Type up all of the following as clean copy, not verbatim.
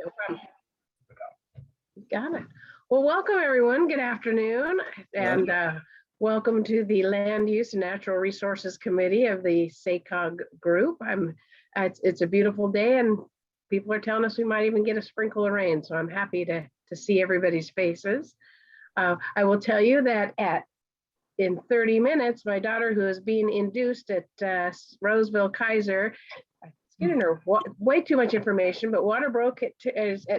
No problem. Got it. Well, welcome everyone. Good afternoon, and welcome to the Land Use and Natural Resources Committee of the Seiko group. It's a beautiful day, and people are telling us we might even get a sprinkle of rain. So I'm happy to see everybody's faces. I will tell you that in 30 minutes, my daughter, who is being induced at Roseville Kaiser, getting her way too much information, but water broke at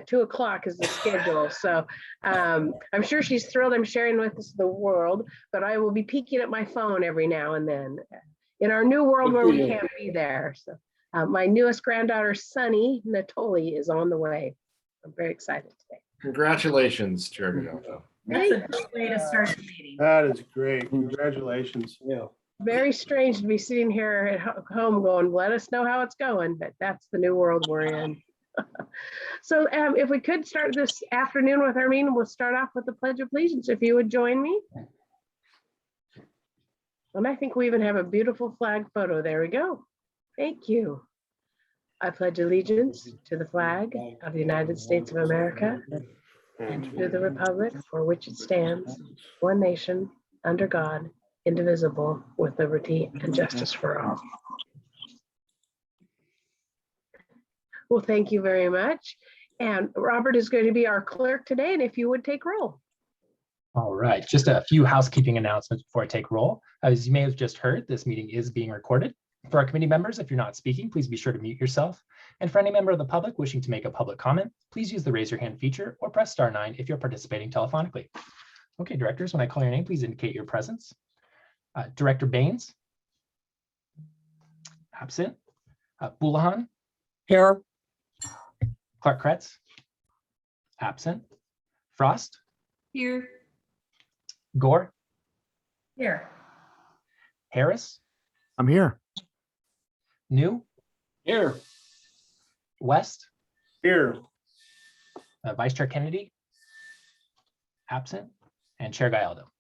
2 o'clock is the schedule. So I'm sure she's thrilled I'm sharing with us the world, but I will be peeking at my phone every now and then in our new world where we can't be there. So my newest granddaughter, Sunny Natoli, is on the way. I'm very excited today. Congratulations, Chair Godolphin. That's a good way to start the meeting. That is great. Congratulations. Yeah. Very strange to be sitting here at home going, let us know how it's going, but that's the new world we're in. So if we could start this afternoon with our meeting, we'll start off with the Pledge of Allegiance, if you would join me. And I think we even have a beautiful flag photo. There we go. Thank you. I pledge allegiance to the flag of the United States of America and to the republic for which it stands, one nation, under God, indivisible, with liberty and justice for all. Well, thank you very much. And Robert is going to be our clerk today, and if you would take roll. All right, just a few housekeeping announcements before I take roll. As you may have just heard, this meeting is being recorded. For our committee members, if you're not speaking, please be sure to mute yourself. And for any member of the public wishing to make a public comment, please use the raise your hand feature or press *9 if you're participating telephonically. Okay, directors, when I call your name, please indicate your presence. Director Baines, absent. Bulahan. Here. Clark Kretz, absent. Frost. Here. Gore. Here. Harris. I'm here. New. Here. West. Here. Vice Chair Kennedy, absent. And Chair Gallardo.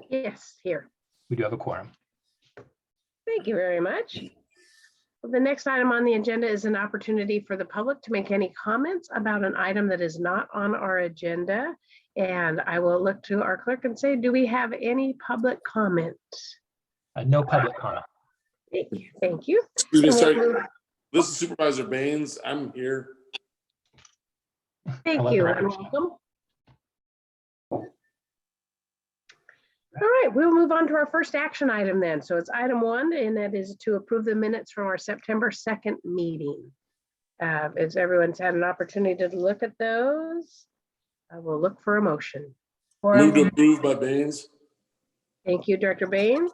Yes, here. We do have a quorum. Thank you very much. Well, the next item on the agenda is an opportunity for the public to make any comments about an item that is not on our agenda. And I will look to our clerk and say, do we have any public comment? No public comment. Thank you. This is Supervisor Baines. I'm here. Thank I'll let you the and record show. welcome. All right, we'll move on to our first action item then. So it's item 1, and that is to approve the minutes from our September 2nd meeting. As everyone's had an opportunity to look at those, I will look for a motion. Move to approve by Baines. Thank you, Director Baines.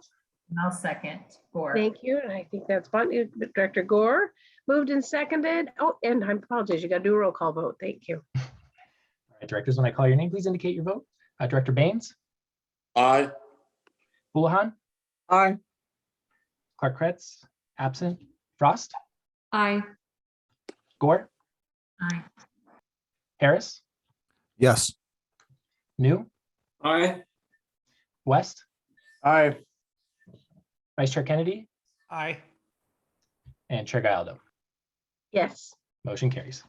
I'll second. Gore. Thank you, and I think that's fun. Director Gore moved and seconded. Oh, and I apologize, you got to do a roll call vote. Thank you. All right, directors, when I call your name, please indicate your vote. Director Baines. Aye. Bulahan. Aye. Clark Kretz, absent. Frost. Aye. Gore. Aye. Harris. Yes. New. Aye. West. Aye. Vice Chair Kennedy. Aye. And Chair Gallardo. Yes. Motion carries.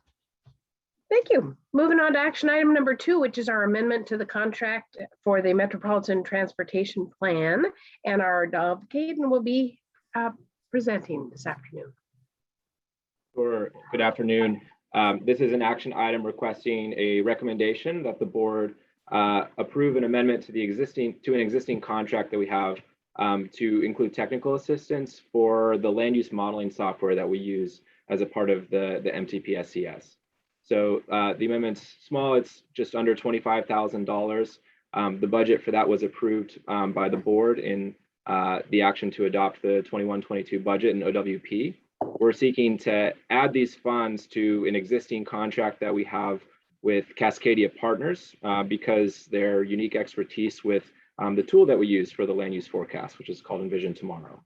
Thank you. Moving on to action item number 2, which is our amendment to the contract for the Metropolitan Transportation Plan. And our Dov Caden will be presenting this afternoon. Sure. Good afternoon. This is an action item requesting a recommendation that the board approve an amendment to an existing contract that we have to include technical assistance for the land use modeling software that we use as a part of the MTP-SCS. So the amendment's small, it's just under $25,000. The budget for that was approved by the board in the action to adopt the 21-22 budget in OWP. We're seeking to add these funds to an existing contract that we have with Cascadia Partners because their unique expertise with the tool that we use for the land use forecast, which is called Envision Tomorrow.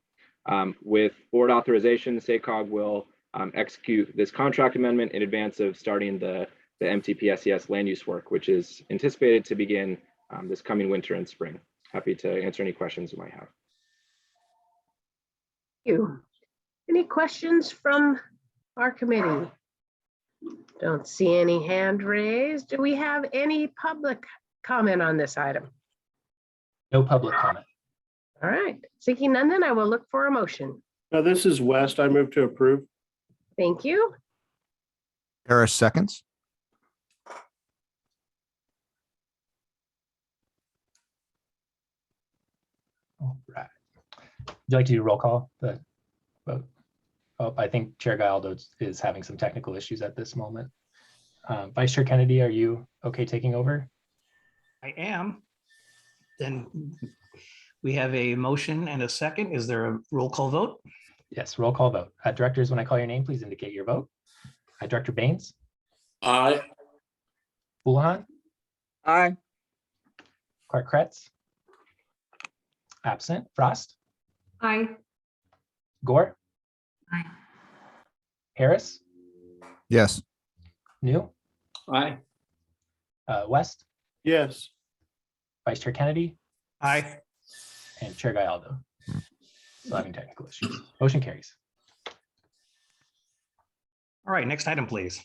With board authorization, SACOG will execute this contract amendment in advance of starting the MTP-SCS land use work, which is anticipated to begin this coming winter and spring. Happy to answer any questions you might have. Thank you. Any questions from our committee? Don't see any hand raised. Do we have any public comment on this item? No public comment. All right, seeking none, then I will look for a motion. This is West. I move to approve. Thank you. Harris seconds. All right. Would you like to do roll call? The vote? Oh, I think Chair Galdo is having some technical issues at this moment. Vice Chair Kennedy, are you okay taking over? I am. Then we have a motion and a second. Is there a roll call vote? Yes, roll call vote. Directors, when I call your name, please indicate your vote. Director Baines, Aye. Houlihan, Aye. Clark Kretz, absent. Frost, Aye. Gore, Aye. Harris, Yes. New, Aye. West, Yes. Vice Chair Kennedy, Aye. and Chair Galdo. Still having technical issues. Motion carries. All right, next item, please.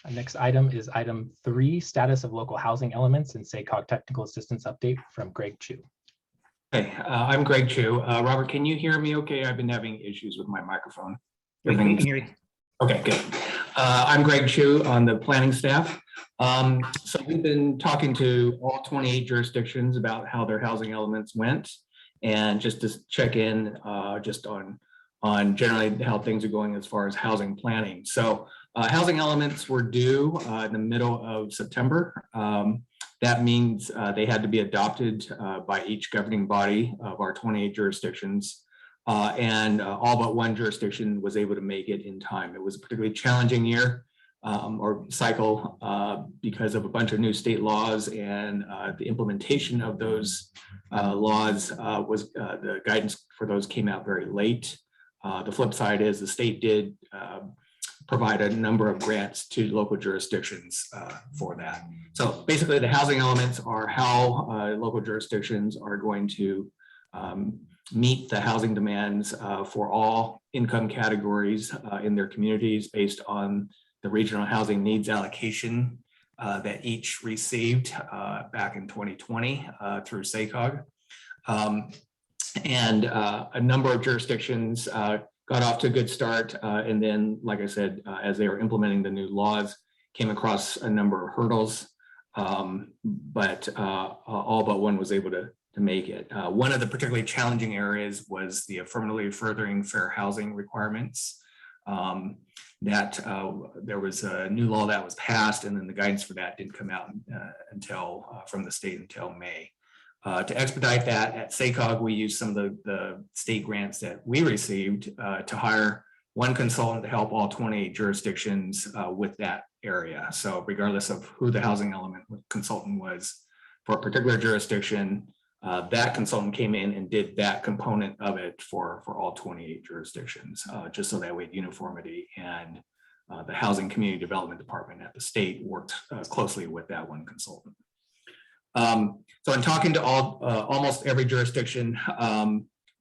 Our next item is item 3, status of local housing elements and SACOG technical assistance update from Greg Chu. Hey, I'm Greg Chu. Robert, can you hear me okay? I've been having issues with my microphone. We can hear you. Okay, good. I'm Greg Chu on the planning staff. So we've been talking to all 28 jurisdictions about how their housing elements went, and just to check in just on generally how things are going as far as housing planning. So housing elements were due in the middle of September. That means they had to be adopted by each governing body of our 28 jurisdictions. And all but one jurisdiction was able to make it in time. It was a particularly challenging year or cycle because of a bunch of new state laws, and the implementation of those laws was the guidance for those came out very late. The flip side is the state did provide a number of grants to local jurisdictions for that. So basically the housing elements are how local jurisdictions are going to meet the housing demands for all income categories in their communities based on the regional housing needs allocation that each received back in 2020 through SACOG. And a number of jurisdictions got off to a good start. And then, like I said, as they were implementing the new laws, came across a number of hurdles, but all but one was able to make it. One of the particularly challenging areas was the affirmatively furthering fair housing requirements. That there was a new law that was passed, and then the guidance for that didn't come out until from the state until May. To expedite that, at SACOG, we used some of the state grants that we received to hire one consultant to help all 28 jurisdictions with that area. So regardless of who the housing element consultant was for a particular jurisdiction, that consultant came in and did that component of it for all 28 jurisdictions, just so that we had uniformity, and the Housing Community Development Department at the state worked closely with that one consultant. So in talking to almost every jurisdiction,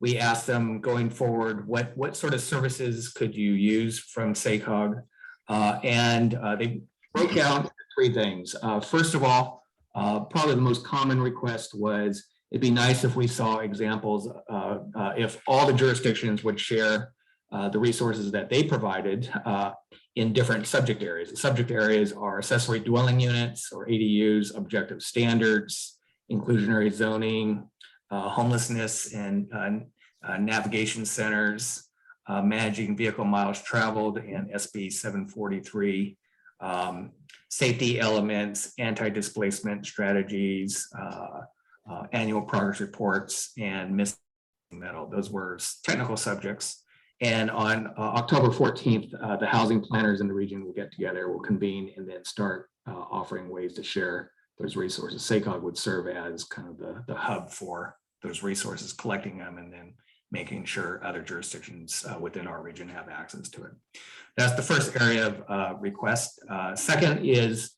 we asked them going forward, what sort of services could you use from SACOG? And they broke down 3 things. First of all, probably the most common request was, it'd be nice if we saw examples if all the jurisdictions would share the resources that they provided in different subject areas. The subject areas are accessory dwelling units or ADUs, objective standards, inclusionary zoning, homelessness and navigation centers, managing vehicle miles traveled, and SB 743, safety elements, anti-displacement strategies, annual progress reports, and missing metal. Those were technical subjects. And on October 14th, the housing planners in the region will get together, will convene, and then start offering ways to share those resources. SACOG would serve as kind of the hub for those resources, collecting them, and then making sure other jurisdictions within our region have access to it. That's the first area of request. Second is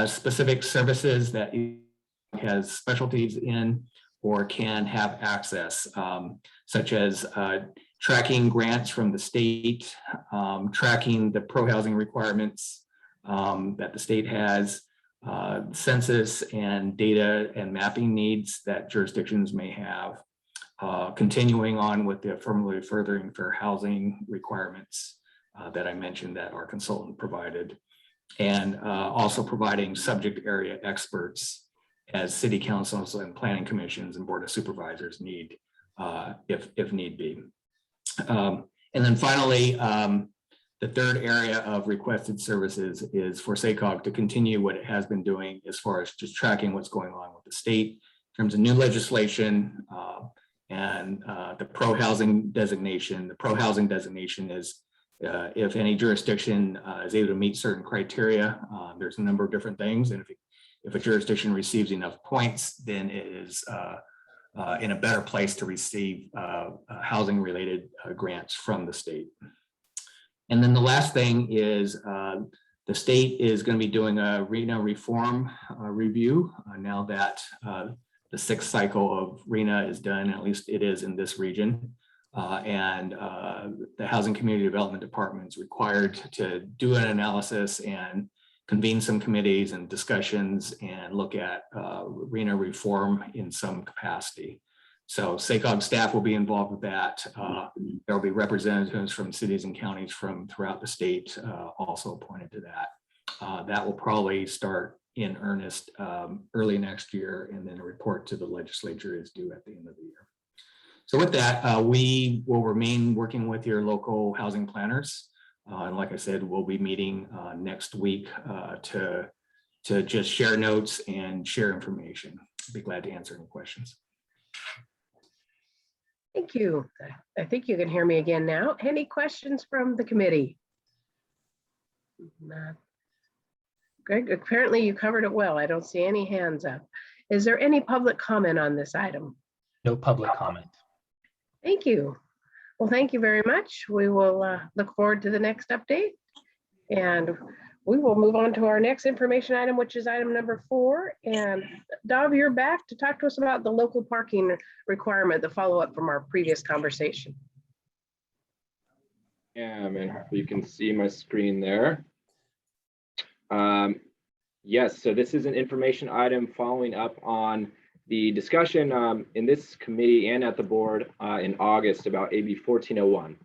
specific services that has specialties in or can have access, such as tracking grants from the state, tracking the pro-housing requirements that the state has, census and data and mapping needs that jurisdictions may have, continuing on with the affirmatively furthering fair housing requirements that I mentioned that our consultant provided, and also providing subject area experts as city councils and planning commissions and board of supervisors need, if need be. And then finally, the third area of requested services is for SACOG to continue what it has been doing as far as just tracking what's going on with the state in terms of new legislation and the pro-housing designation. The pro-housing designation is if any jurisdiction is able to meet certain criteria. There's a number of different things, and if a jurisdiction receives enough points, then it is in a better place to receive housing related grants from the state. And then the last thing is the state is going to be doing a Reno reform review now that the 6th cycle of Reno is done, at least it is in this region. And the Housing Community Development Department is required to do an analysis and convene some committees and discussions and look at Reno reform in some capacity. So SACOG staff will be involved with that. There will be representatives from cities and counties from throughout the state also appointed to that. That will probably start in earnest early next year, and then a report to the legislature is due at the end of the year. So with that, we will remain working with your local housing planners. And like I said, we'll be meeting next week to just share notes and share information. I'd be glad to answer any questions. Thank you. I think you can hear me again now. Any questions from the committee? Greg, apparently you covered it well. I don't see any hands up. Is there any public comment on this item? No public comment. Thank you. Well, thank you very much. We will look forward to the next update. And we will move on to our next information item, which is item number 4. And Dov, you're back to talk to us about the local parking requirement, the follow-up from our previous conversation. Yeah, you can see my screen there. Yes, so this is an information item following up on the discussion in this committee and at the board in August about AB 1401,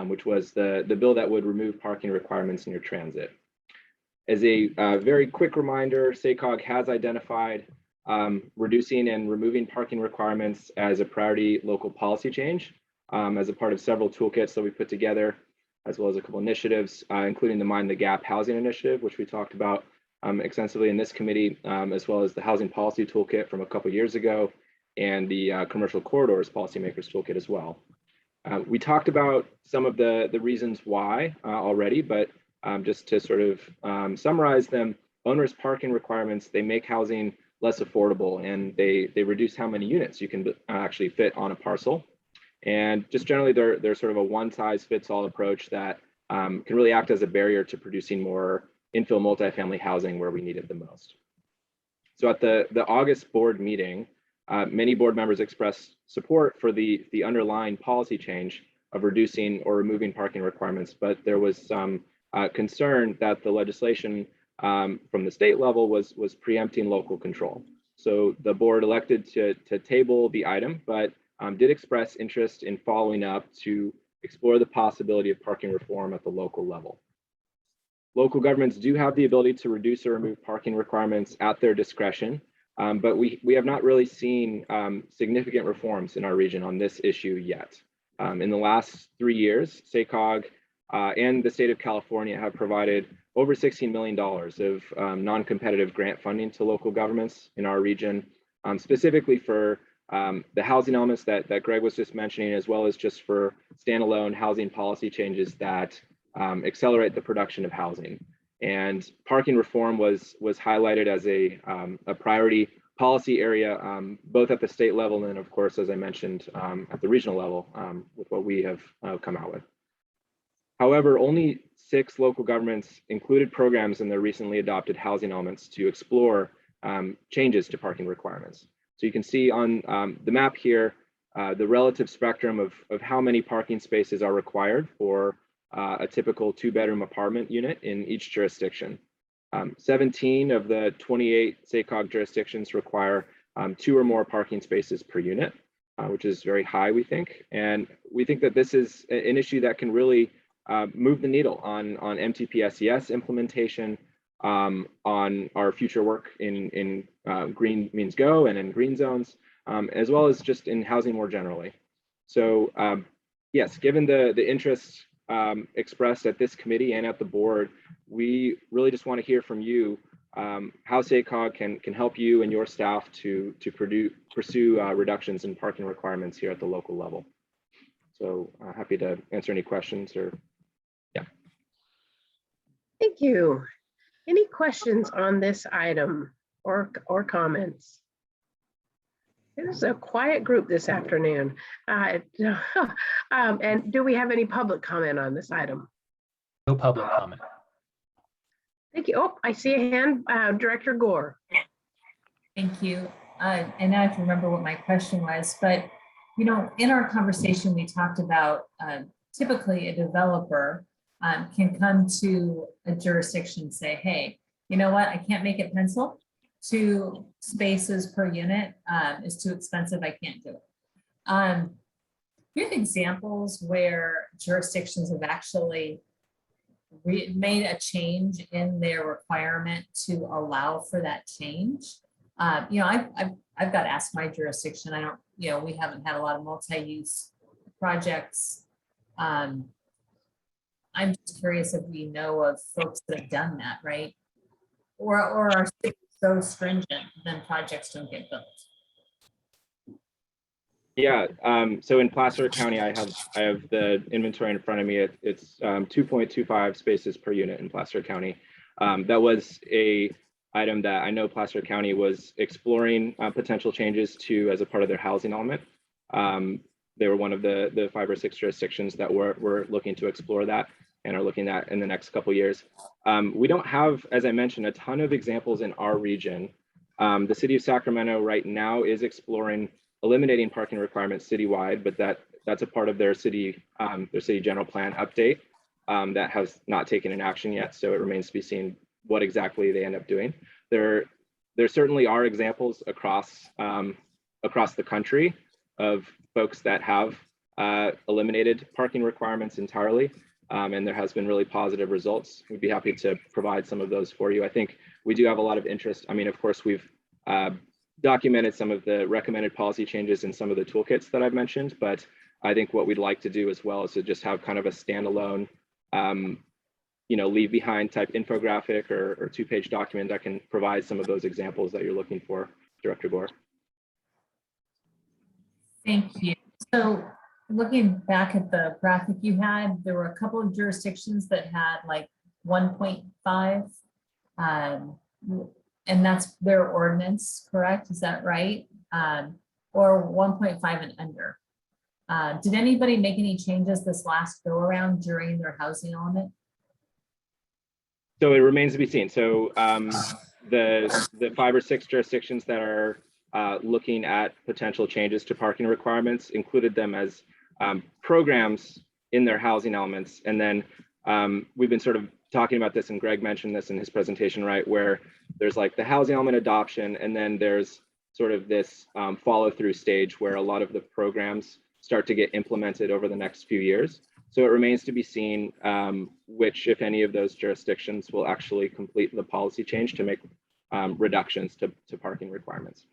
which was the bill that would remove parking requirements in your transit. As a very quick reminder, SACOG has identified reducing and removing parking requirements as a priority local policy change as a part of several toolkits that we put together, as well as a couple initiatives, including the Mind the Gap Housing Initiative, which we talked about extensively in this committee, as well as the Housing Policy Toolkit from a couple years ago, and the Commercial Corridors Policymakers Toolkit as well. We talked about some of the reasons why already, but just to sort of summarize them, onerous parking requirements, they make housing less affordable, and they reduce how many units you can actually fit on a parcel. And just generally, they're sort of a one-size-fits-all approach that can really act as a barrier to producing more infill multifamily housing where we need it the most. So at the August board meeting, many board members expressed support for the underlying policy change of reducing or removing parking requirements, but there was some concern that the legislation from the state level was preempting local control. So the board elected to table the item, but did express interest in following up to explore the possibility of parking reform at the local level. Local governments do have the ability to reduce or remove parking requirements at their discretion, but we have not really seen significant reforms in our region on this issue yet. In the last 3 years, SACOG and the state of California have provided over $16 million of non-competitive grant funding to local governments in our region, specifically for the housing elements that Greg was just mentioning, as well as just for standalone housing policy changes that accelerate the production of housing. And parking reform was highlighted as a priority policy area, both at the state level and, of course, as I mentioned, at the regional level with what we have come out with. However, only 6 local governments included programs in their recently adopted housing elements to explore changes to parking requirements. So you can see on the map here, the relative spectrum of how many parking spaces are required for a typical 2-bedroom apartment unit in each jurisdiction. 17 of the 28 SACOG jurisdictions require 2 or more parking spaces per unit, which is very high, we think. And we think that this is an issue that can really move the needle on MTPSES implementation, on our future work in Green Means Go and in green zones, as well as just in housing more generally. So yes, given the interest expressed at this committee and at the board, we really just want to hear from you how SACOG can help you and your staff to pursue reductions in parking requirements here at the local level. So happy to answer any questions or, yeah. Thank you. Any questions on this item or comments? It is a quiet group this afternoon. And do we have any public comment on this item? No public comment. Thank you. Oh, I see a hand, Director Gore. Thank you. And now I can remember what my question was, but you know, in our conversation, we talked about typically a developer can come to a jurisdiction and say, hey, you know what, I can't make it pencil. 2 spaces per unit is too expensive, I can't do it. We have examples where jurisdictions have actually made a change in their requirement to allow for that change. You know, I've got to ask my jurisdiction. I don't, you know, we haven't had a lot of multi-use projects. I'm just curious if we know of folks that have done that, right? Or are so stringent, then projects don't get built. Yeah, so in Placer County, I have the inventory in front of me. It's 2.25 spaces per unit in Placer County. That was a item that I know Placer County was exploring potential changes to as a part of their housing element. They were one of the 5 or 6 jurisdictions that were looking to explore that and are looking at in the next couple of years. We don't have, as I mentioned, a ton of examples in our region. The city of Sacramento right now is exploring eliminating parking requirements citywide, but that's a part of their city general plan update that has not taken an action yet. So it remains to be seen what exactly they end up doing. There certainly are examples across the country of folks that have eliminated parking requirements entirely. And there has been really positive results. We'd be happy to provide some of those for you. I think we do have a lot of interest. I mean, of course, we've documented some of the recommended policy changes in some of the toolkits that I've mentioned, but I think what we'd like to do as well is to just have kind of a standalone, you know, leave behind type infographic or 2-page document that can provide some of those examples that you're looking for, Director Gore. Thank you. So looking back at the graphic you had, there were a couple of jurisdictions that had like 1.5, and that's their ordinance, correct? Is that right? Or 1.5 and under. Did anybody make any changes this last go around during their housing element? So it remains to be seen. So the 5 or 6 jurisdictions that are looking at potential changes to parking requirements included them as programs in their housing elements. And then we've been sort of talking about this, and Greg mentioned this in his presentation, right, where there's like the housing element adoption, and then there's sort of this follow through stage where a lot of the programs start to get implemented over the next few years. So it remains to be seen which, if any, of those jurisdictions will actually complete the policy change to make reductions to parking requirements.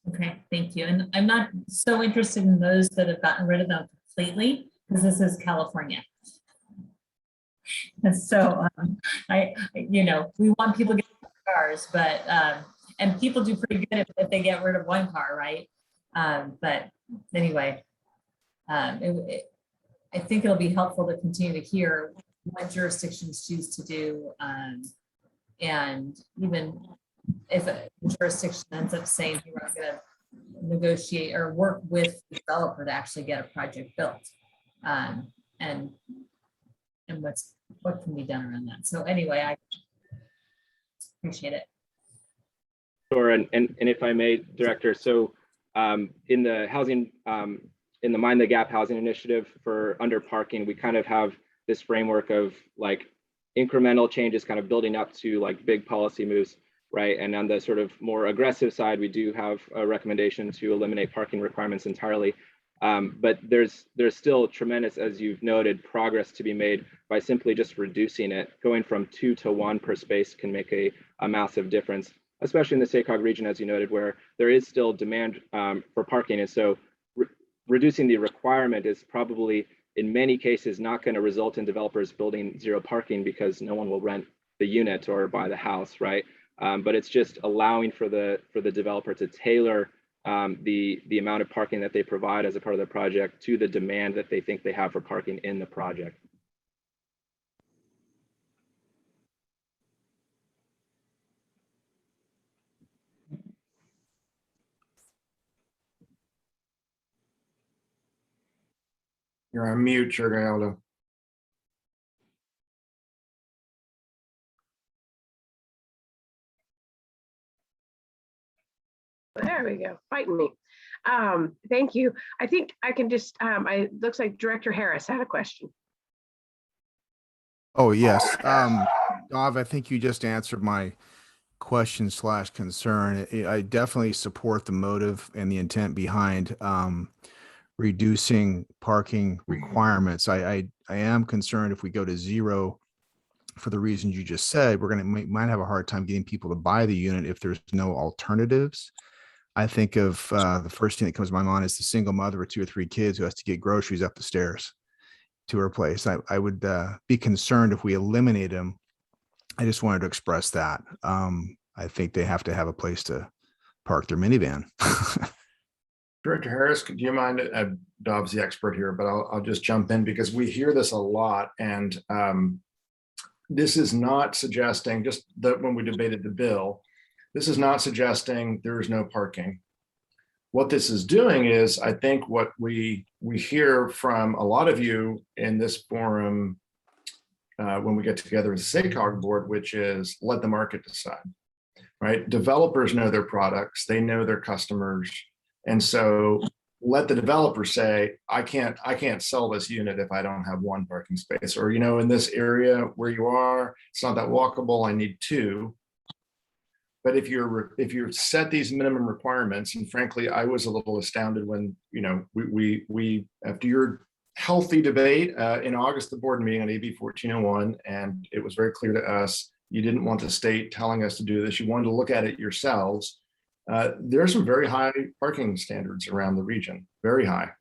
Okay, thank you. And I'm not so interested in those that have gotten rid of them completely, because this is California. And so you know, we want people to get cars, but and people do pretty good if they get rid of one car, right? But anyway, I think it'll be helpful to continue to hear what jurisdictions choose to do, and even if a jurisdiction ends up saying we're not going to negotiate or work with the developer to actually get a project built, and what can be done around that. So anyway, I appreciate it. Sure, and if I may, Director, so In the housing, in the Mind the Gap housing initiative for under parking, we kind of have this framework of like incremental changes kind of building up to like big policy moves, right? And on the sort of more aggressive side, we do have a recommendation to eliminate parking requirements entirely. But there's still tremendous, as you've noted, progress to be made by simply just reducing it. Going from 2 to 1 per space can make a massive difference, especially in the Seiko region, as you noted, where there is still demand for parking. And so reducing the requirement is probably in many cases not going to result in developers building zero parking because no one will rent the unit or buy the house, right? But it's just allowing for the developer to tailor the amount of parking that they provide as a part of the project to the demand that they think they have for parking in the project. You're on mute, Chair Gallardo. There we go, fighting me. Thank you. I think I can just, it looks like Director Harris had a question. Oh, yes. Dov, I think you just answered my question / concern. I definitely support the motive and the intent behind reducing parking requirements. I am concerned if we go to 0 for the reasons you just said, might have a hard time getting people to buy the unit if there's no alternatives. I think of the first thing that comes to my mind is the single mother with 2 or 3 kids who has to get groceries up the stairs to her place. I would be concerned if we eliminate them. I just wanted to express that. I think they have to have a place to park their minivan. Director Harris, could you mind, Dov's the expert here, but I'll just jump in because we hear this a lot. And this is not suggesting, just that when we debated the bill, this is not suggesting there is no parking. What this is doing is, I think what we hear from a lot of you in this forum when we get together as a SACOG board, which is let the market decide, right? Developers know their products, they know their customers. And so let the developer say, I can't sell this unit if I don't have 1 parking space, or, you know, in this area where you are, it's not that walkable, I need 2. But if you set these minimum requirements, and frankly, I was a little astounded when, you know, we after your healthy debate in August, the board meeting on AB 1401, and it was very clear to us, you didn't want the state telling us to do this. You wanted to look at it yourselves. There are some very high parking standards around the region, very high.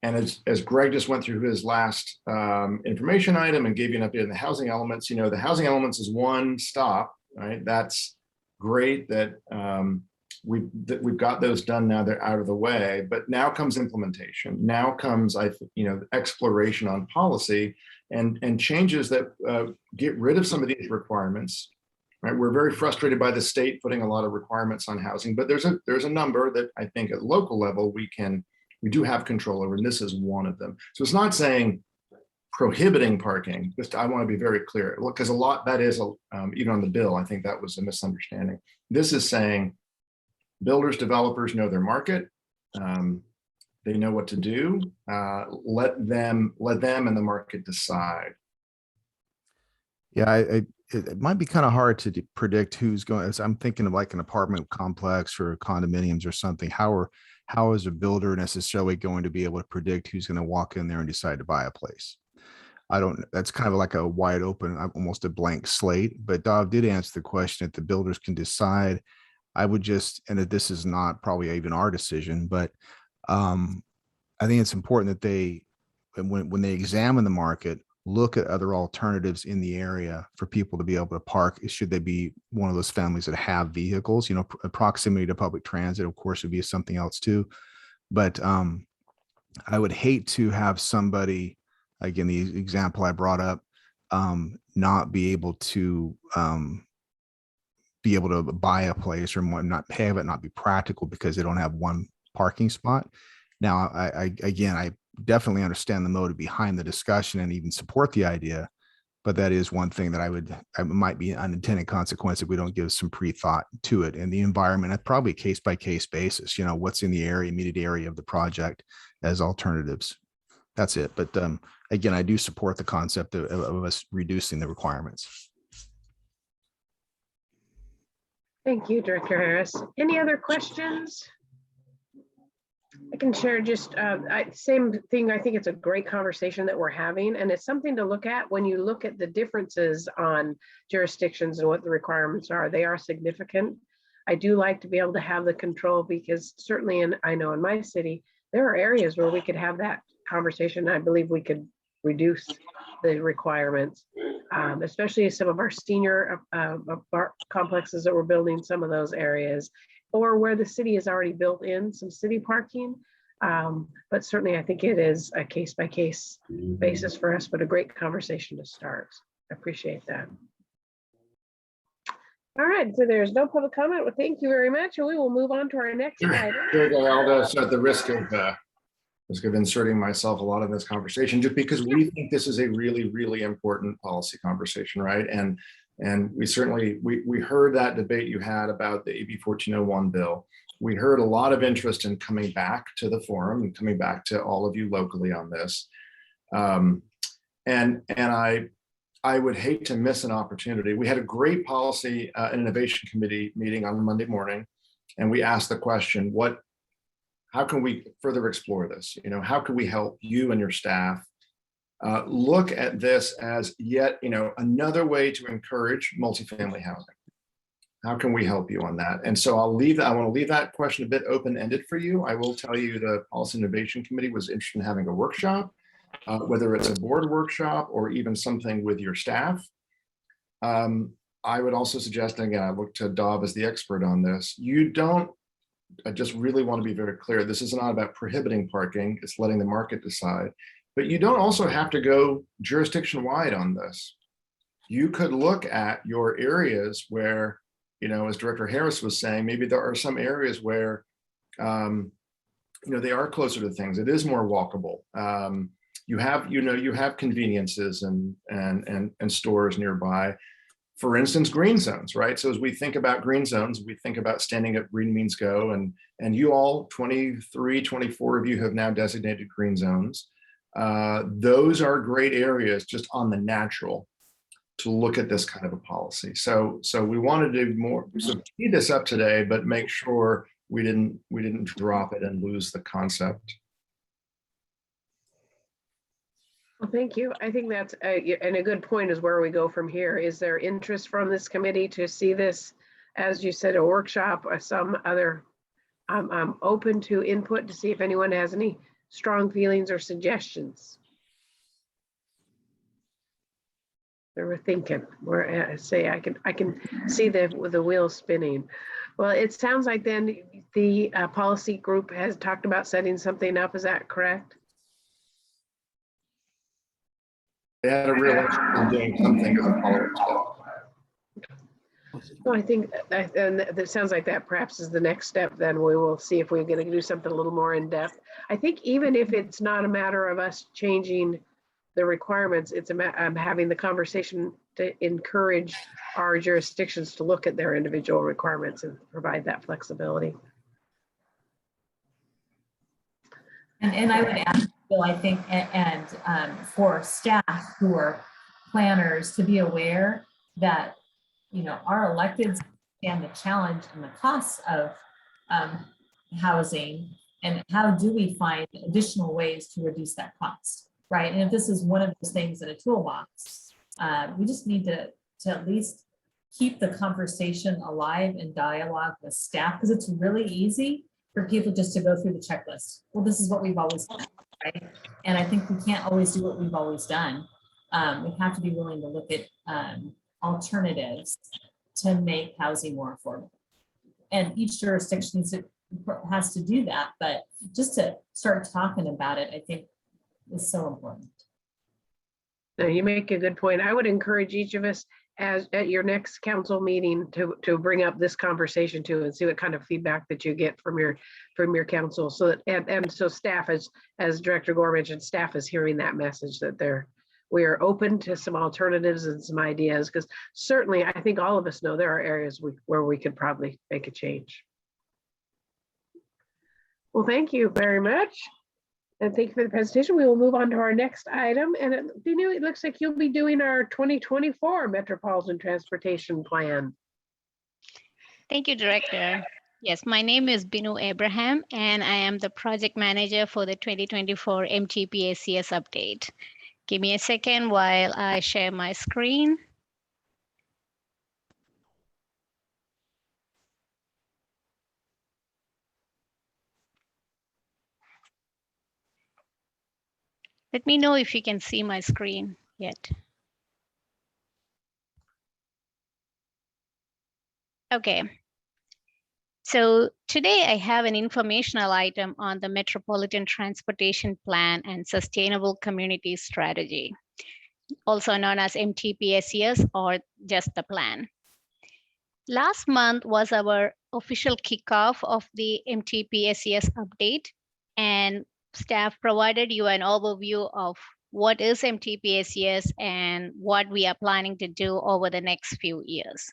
And as Greg just went through his last information item and gave you an update on the housing elements, you know, the housing elements is 1 stop, right? That's great that we've got those done now, they're out of the way, but now comes implementation. Now comes, exploration on policy and changes that get rid of some of these requirements, right? We're very frustrated by the state putting a lot of requirements on housing, but there's a number that I think at local level we do have control over, and this is one of them. So it's not saying prohibiting parking, just I want to be very clear, because a lot, that is, even on the bill, I think that was a misunderstanding. This is saying builders, developers know their market, they know what to do, let them and the market decide. Yeah, it might be kind of hard to predict who's going, as I'm thinking of like an apartment complex or condominiums or something. How is a builder necessarily going to be able to predict who's going to walk in there and decide to buy a place? That's kind of like a wide open, almost a blank slate, but Dov did answer the question that the builders can decide. I would just, and this is not probably even our decision, but I think it's important that when they examine the market, look at other alternatives in the area for people to be able to park. Should they be one of those families that have vehicles, you know, proximity to public transit, of course, would be something else too. But I would hate to have somebody, again, the example I brought up, not be able to buy a place or not have it, not be practical because they don't have 1 parking spot. Now, I definitely understand the motive behind the discussion and even support the idea, But that is one thing that I might be an unintended consequence if we don't give some pre-thought to it and the environment, probably case by case basis, what's in the area, immediate area of the project as alternatives. That's it. But again, I do support the concept of us reducing the requirements. Thank you, Director Harris. Any other questions? I can share just same thing. I think it's a great conversation that we're having, and it's something to look at when you look at the differences on jurisdictions and what the requirements are. They are significant. I do like to be able to have the control because certainly I know in my city, there are areas where we could have that conversation. I believe we could reduce the requirements, especially some of our senior complexes that we're building, some of those areas, or where the city has already built in some city parking. But certainly I think it is a case by case basis for us, but a great conversation to start. I appreciate that. All right, so there's no public comment. Well, thank you very much. And we will move on to our next item. So at the risk of inserting myself a lot in this conversation, just because we think this is a really, really important policy conversation, right? And we certainly, we heard that debate you had about the AB 1401 bill. We heard a lot of interest in coming back to the forum and coming back to all of you locally on this. And I would hate to miss an opportunity. We had a great policy and innovation committee meeting on Monday morning, and we asked the question, how can we further explore this? How can we help you and your staff look at this as yet, another way to encourage multifamily housing? How can we help you on that? And so I want to leave that question a bit open-ended for you. I will tell you the Policy Innovation Committee was interested in having a workshop, whether it's a board workshop or even something with your staff. I would also suggest, and again, I look to Dov as the expert on this. I just really want to be very clear. This is not about prohibiting parking. It's letting the market decide. But you don't also have to go jurisdiction-wide on this. You could look at your areas where, as Director Harris was saying, maybe there are some areas where, they are closer to things. It is more walkable. You have conveniences and stores nearby. For instance, green zones, right? So as we think about green zones, we think about standing up Green Means Go, and you all, 23, 24 of you have now designated green zones. Those are great areas just on the natural to look at this kind of a policy. So we wanted to do more, so speed this up today, but make sure we didn't drop it and lose the concept. Well, thank you. I think that's and a good point is where we go from here. Is there interest from this committee to see this, as you said, a workshop or some other? I'm open to input to see if anyone has any strong feelings or suggestions. We're thinking. I can see the wheels spinning. Well, it sounds like then the policy group has talked about setting something up. Is that correct? They had a real interest in doing something as a follow-up step. Well, I think that sounds like that perhaps is the next step. Then we will see if we're going to do something a little more in depth. I think even if it's not a matter of us changing the requirements, it's having the conversation to encourage our jurisdictions to look at their individual requirements and provide that flexibility. And I would add, Bill, I think, and for staff who are planners to be aware that, our electeds stand the challenge and the costs of housing, and how do we find additional ways to reduce that cost, right? And if this is one of those things in a toolbox, we just need to at least keep the conversation alive and dialogue with staff, because it's really easy for people just to go through the checklist. Well, this is what we've always done, right? And I think we can't always do what we've always done. We have to be willing to look at alternatives to make housing more affordable. And each jurisdiction has to do that, but just to start talking about it, I think is so important. No, you make a good point. I would encourage each of us at your next council meeting to bring up this conversation too, and see what kind of feedback that you get from your council. So that and so staff, as Director Gore mentioned, staff is hearing that message that we're open to some alternatives and some ideas, because certainly I think all of us know there are areas where we could probably make a change. Well, thank you very much. And thank you for the presentation. We will move on to our next item. And it looks like you'll be doing our 2024 Metropolitan Transportation Plan. Thank you, Director. Yes, my name is Binu Abraham, and I am the project manager for the 2024 MTPACS update. Give me a second while I share my screen. Let me know if you can see my screen yet. Okay. So today I have an informational item on the Metropolitan Transportation Plan and Sustainable Community Strategy, also known as MTPACS or just the plan. Last month was our official kickoff of the MTPACS update, and staff provided you an overview of what is MTPACS and what we are planning to do over the next few years.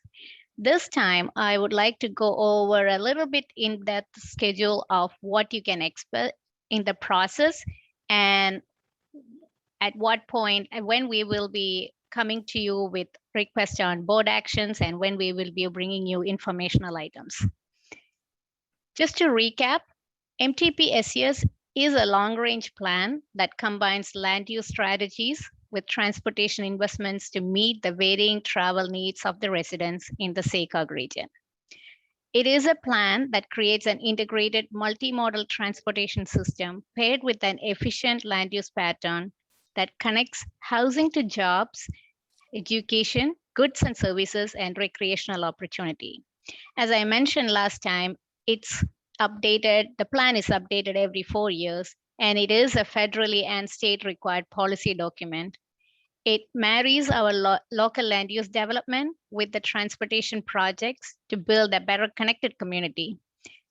This time, I would like to go over a little bit in that schedule of what you can expect in the process and at what point and when we will be coming to you with requests on board actions and when we will be bringing you informational items. Just to recap, MTPACS is a long-range plan that combines land use strategies with transportation investments to meet the varying travel needs of the residents in the Seiko region. It is a plan that creates an integrated multimodal transportation system paired with an efficient land use pattern that connects housing to jobs, education, goods and services, and recreational opportunity. As I mentioned last time, the plan is updated every 4 years, and it is a federally and state required policy document. It marries our local land use development with the transportation projects to build a better connected community.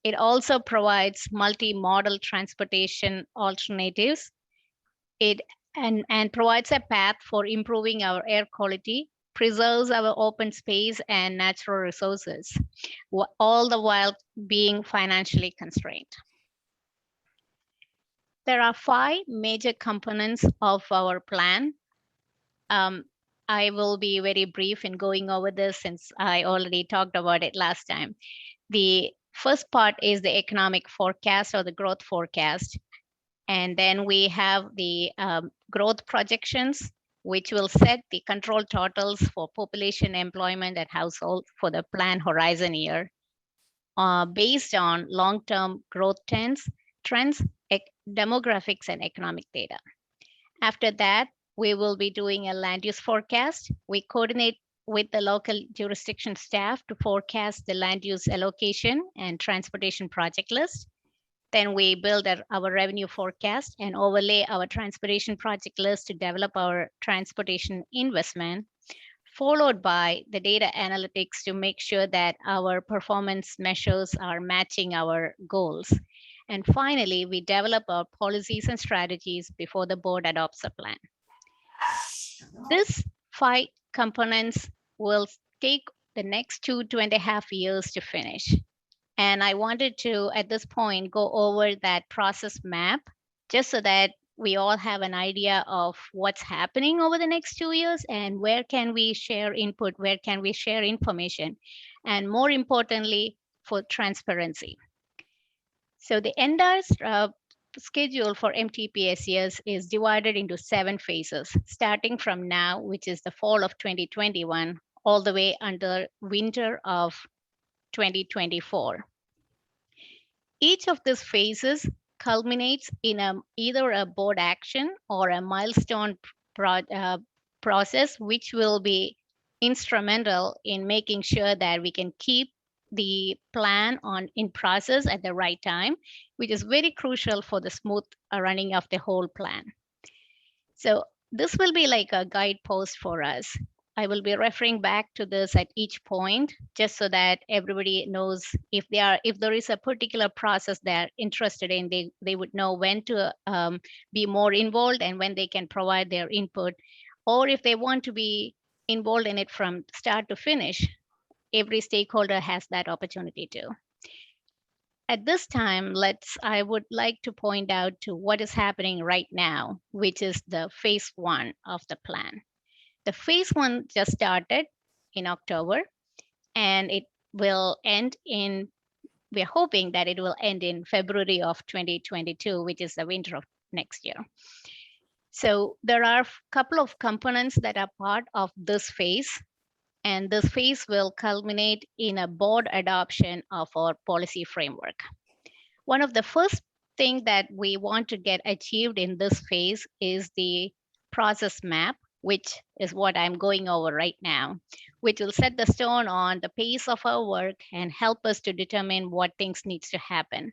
It also provides multimodal transportation alternatives. And provides a path for improving our air quality, preserves our open space and natural resources, all the while being financially constrained. There are 5 major components of our plan. I will be very brief in going over this since I already talked about it last time. The first part is the economic forecast or the growth forecast. And then we have the growth projections, which will set the control totals for population, employment, and household for the plan horizon year based on long-term growth trends, demographics, and economic data. After that, we will be doing a land use forecast. We coordinate with the local jurisdiction staff to forecast the land use allocation and transportation project list. Then we build our revenue forecast and overlay our transportation project list to develop our transportation investment, followed by the data analytics to make sure that our performance measures are matching our goals. And finally, we develop our policies and strategies before the board adopts a plan. These 5 components will take the next 2.5 years to finish. And I wanted to, at this point, go over that process map, just so that we all have an idea of what's happening over the next 2 years and where can we share input, where can we share information, and more importantly, for transparency. So the entire schedule for MTPACS is divided into 7 phases, starting from now, which is the fall of 2021, all the way until winter of 2024. Each of these phases culminates in either a board action or a milestone process, which will be instrumental in making sure that we can keep the plan in process at the right time, which is very crucial for the smooth running of the whole plan. So this will be like a guidepost for us. I will be referring back to this at each point, just so that everybody knows if there is a particular process they're interested in, they would know when to be more involved and when they can provide their input or if they want to be involved in it from start to finish, every stakeholder has that opportunity to. At this time, I would like to point out to what is happening right now, which is the phase 1 of the plan. The phase 1 just started in October, and it will end in, we're hoping that it will end in February of 2022, which is the winter of next year. So there are a couple of components that are part of this phase, and this phase will culminate in a board adoption of our policy framework. One of the first thing that we want to get achieved in this phase is the process map, which is what I'm going over right now, which will set the stone on the pace of our work and help us to determine what things needs to happen.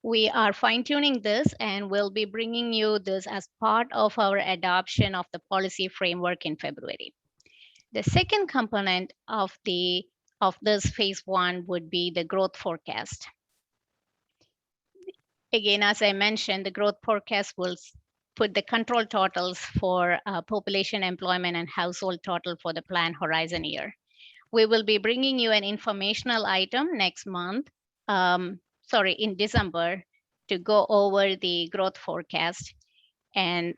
We are fine-tuning this, and we'll be bringing you this as part of our adoption of the policy framework in February. The second component of this phase 1 would be the growth forecast. Again, as I mentioned, the growth forecast will put the control totals for population, employment, and household total for the plan horizon year. We will be bringing you an informational item next month, in December, to go over the growth forecast. And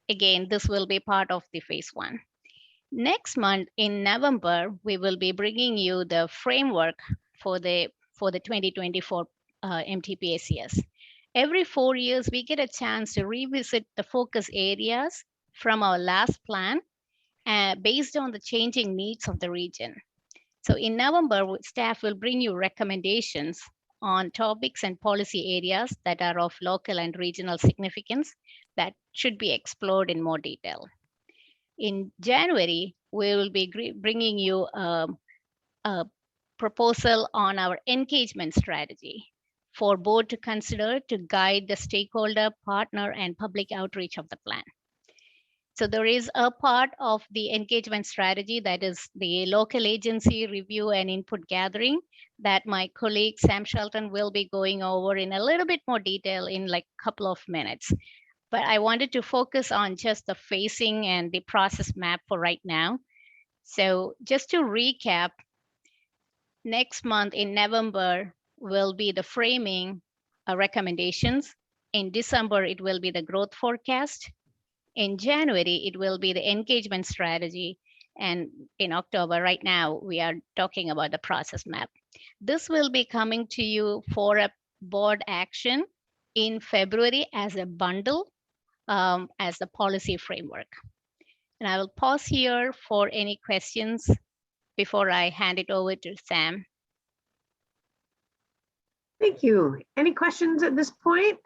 again, this will be part of the phase 1. Next month in November, we will be bringing you the framework for the 2024 MTP-ACS. Every 4 years, we get a chance to revisit the focus areas from our last plan based on the changing needs of the region. So in November, staff will bring you recommendations on topics and policy areas that are of local and regional significance that should be explored in more detail. In January, we will be bringing you a proposal on our engagement strategy for board to consider to guide the stakeholder, partner, and public outreach of the plan. So there is a part of the engagement strategy that is the local agency review and input gathering that my colleague Sam Shelton will be going over in a little bit more detail in like a couple of minutes. But I wanted to focus on just the phasing and the process map for right now. So just to recap, next month in November will be the framing recommendations. In December, it will be the growth forecast. In January, it will be the engagement strategy. And in October, right now, we are talking about the process map. This will be coming to you for a board action in February as a bundle, as the policy framework. And I will pause here for any questions before I hand it over to Sam. Thank you. Any questions at this point?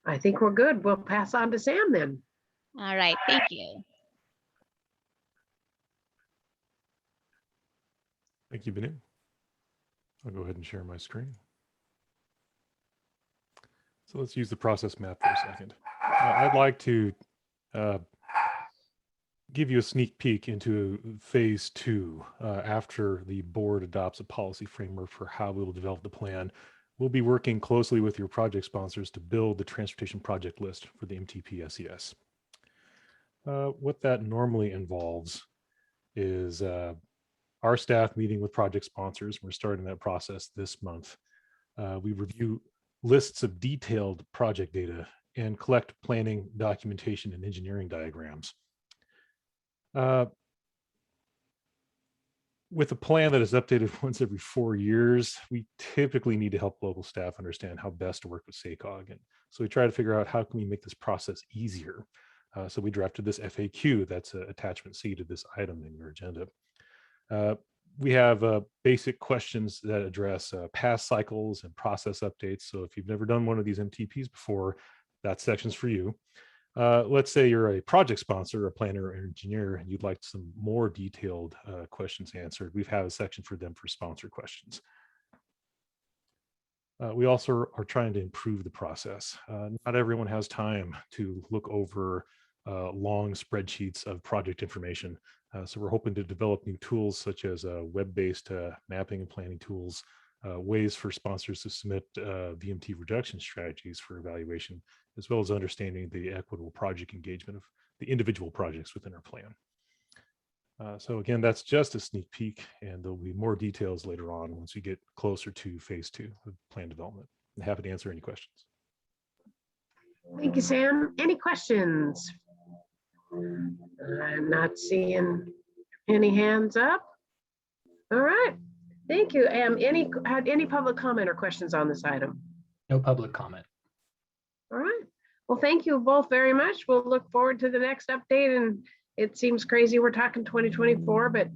I think we're good. We'll pass on to Sam then. All right, thank you. Thank you, Benu. I'll go ahead and share my screen. So let's use the process map for a second. I'd like to give you a sneak peek into phase 2 after the board adopts a policy framework for how we will develop the plan. We'll be working closely with your project sponsors to build the transportation project list for the MTP-SES. What that normally involves is our staff meeting with project sponsors. We're starting that process this month. We review lists of detailed project data and collect planning, documentation, and engineering diagrams. With a plan that is updated once every 4 years, we typically need to help local staff understand how best to work with SACOG. And so we try to figure out how can we make this process easier. So we drafted this FAQ, that's attachment C to this item in your agenda. We have basic questions that address past cycles and process updates. So if you've never done one of these MTPs before, that section's for you. Let's say you're a project sponsor, a planner or engineer, and you'd like some more detailed questions answered. We've had a section for them for sponsor questions. We also are trying to improve the process. Not everyone has time to look over long spreadsheets of project information. So we're hoping to develop new tools such as web-based mapping and planning tools ways for sponsors to submit VMT reduction strategies for evaluation, as well as understanding the equitable project engagement of the individual projects within our plan. So again, that's just a sneak peek, and there'll be more details later on once we get closer to phase 2 of plan development. I'm happy to answer any questions. Thank you, Sam. Any questions? I'm not seeing any hands up. All right. Thank you. Any public comment or questions on this item? No public comment. All right. Well, thank you both very much. We'll look forward to the next update. And it seems crazy we're talking 2024, but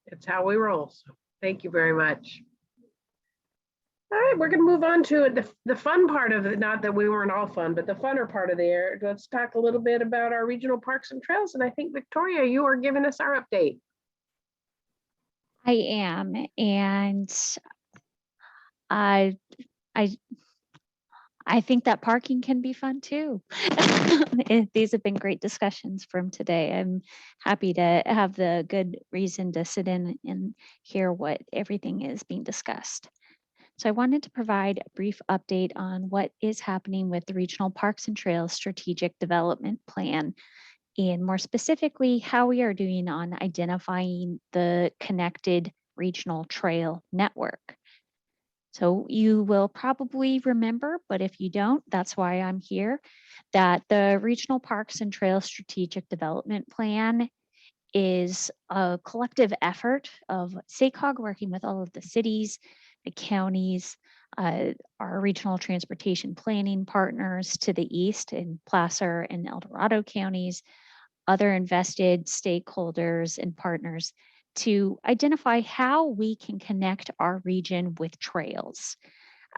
it's how we roll. So thank you very much. All right, we're going to move on to the fun part of it. Not that we weren't all fun, but the funner part of the air. Let's talk a little bit about our regional parks and trails. And I think, Victoria, you are giving us our update. I am, and I think that parking can be fun too. These have been great discussions from today. I'm happy to have the good reason to sit in and hear what everything is being discussed. So I wanted to provide a brief update on what is happening with the Regional Parks and Trails Strategic Development Plan, and more specifically, how we are doing on identifying the connected regional trail network. So you will probably remember, but if you don't, that's why I'm here, that the Regional Parks and Trails Strategic Development Plan is a collective effort of SACOG working with all of the cities, the counties, our regional transportation planning partners to the east in Placer and El Dorado counties, other invested stakeholders and partners to identify how we can connect our region with trails.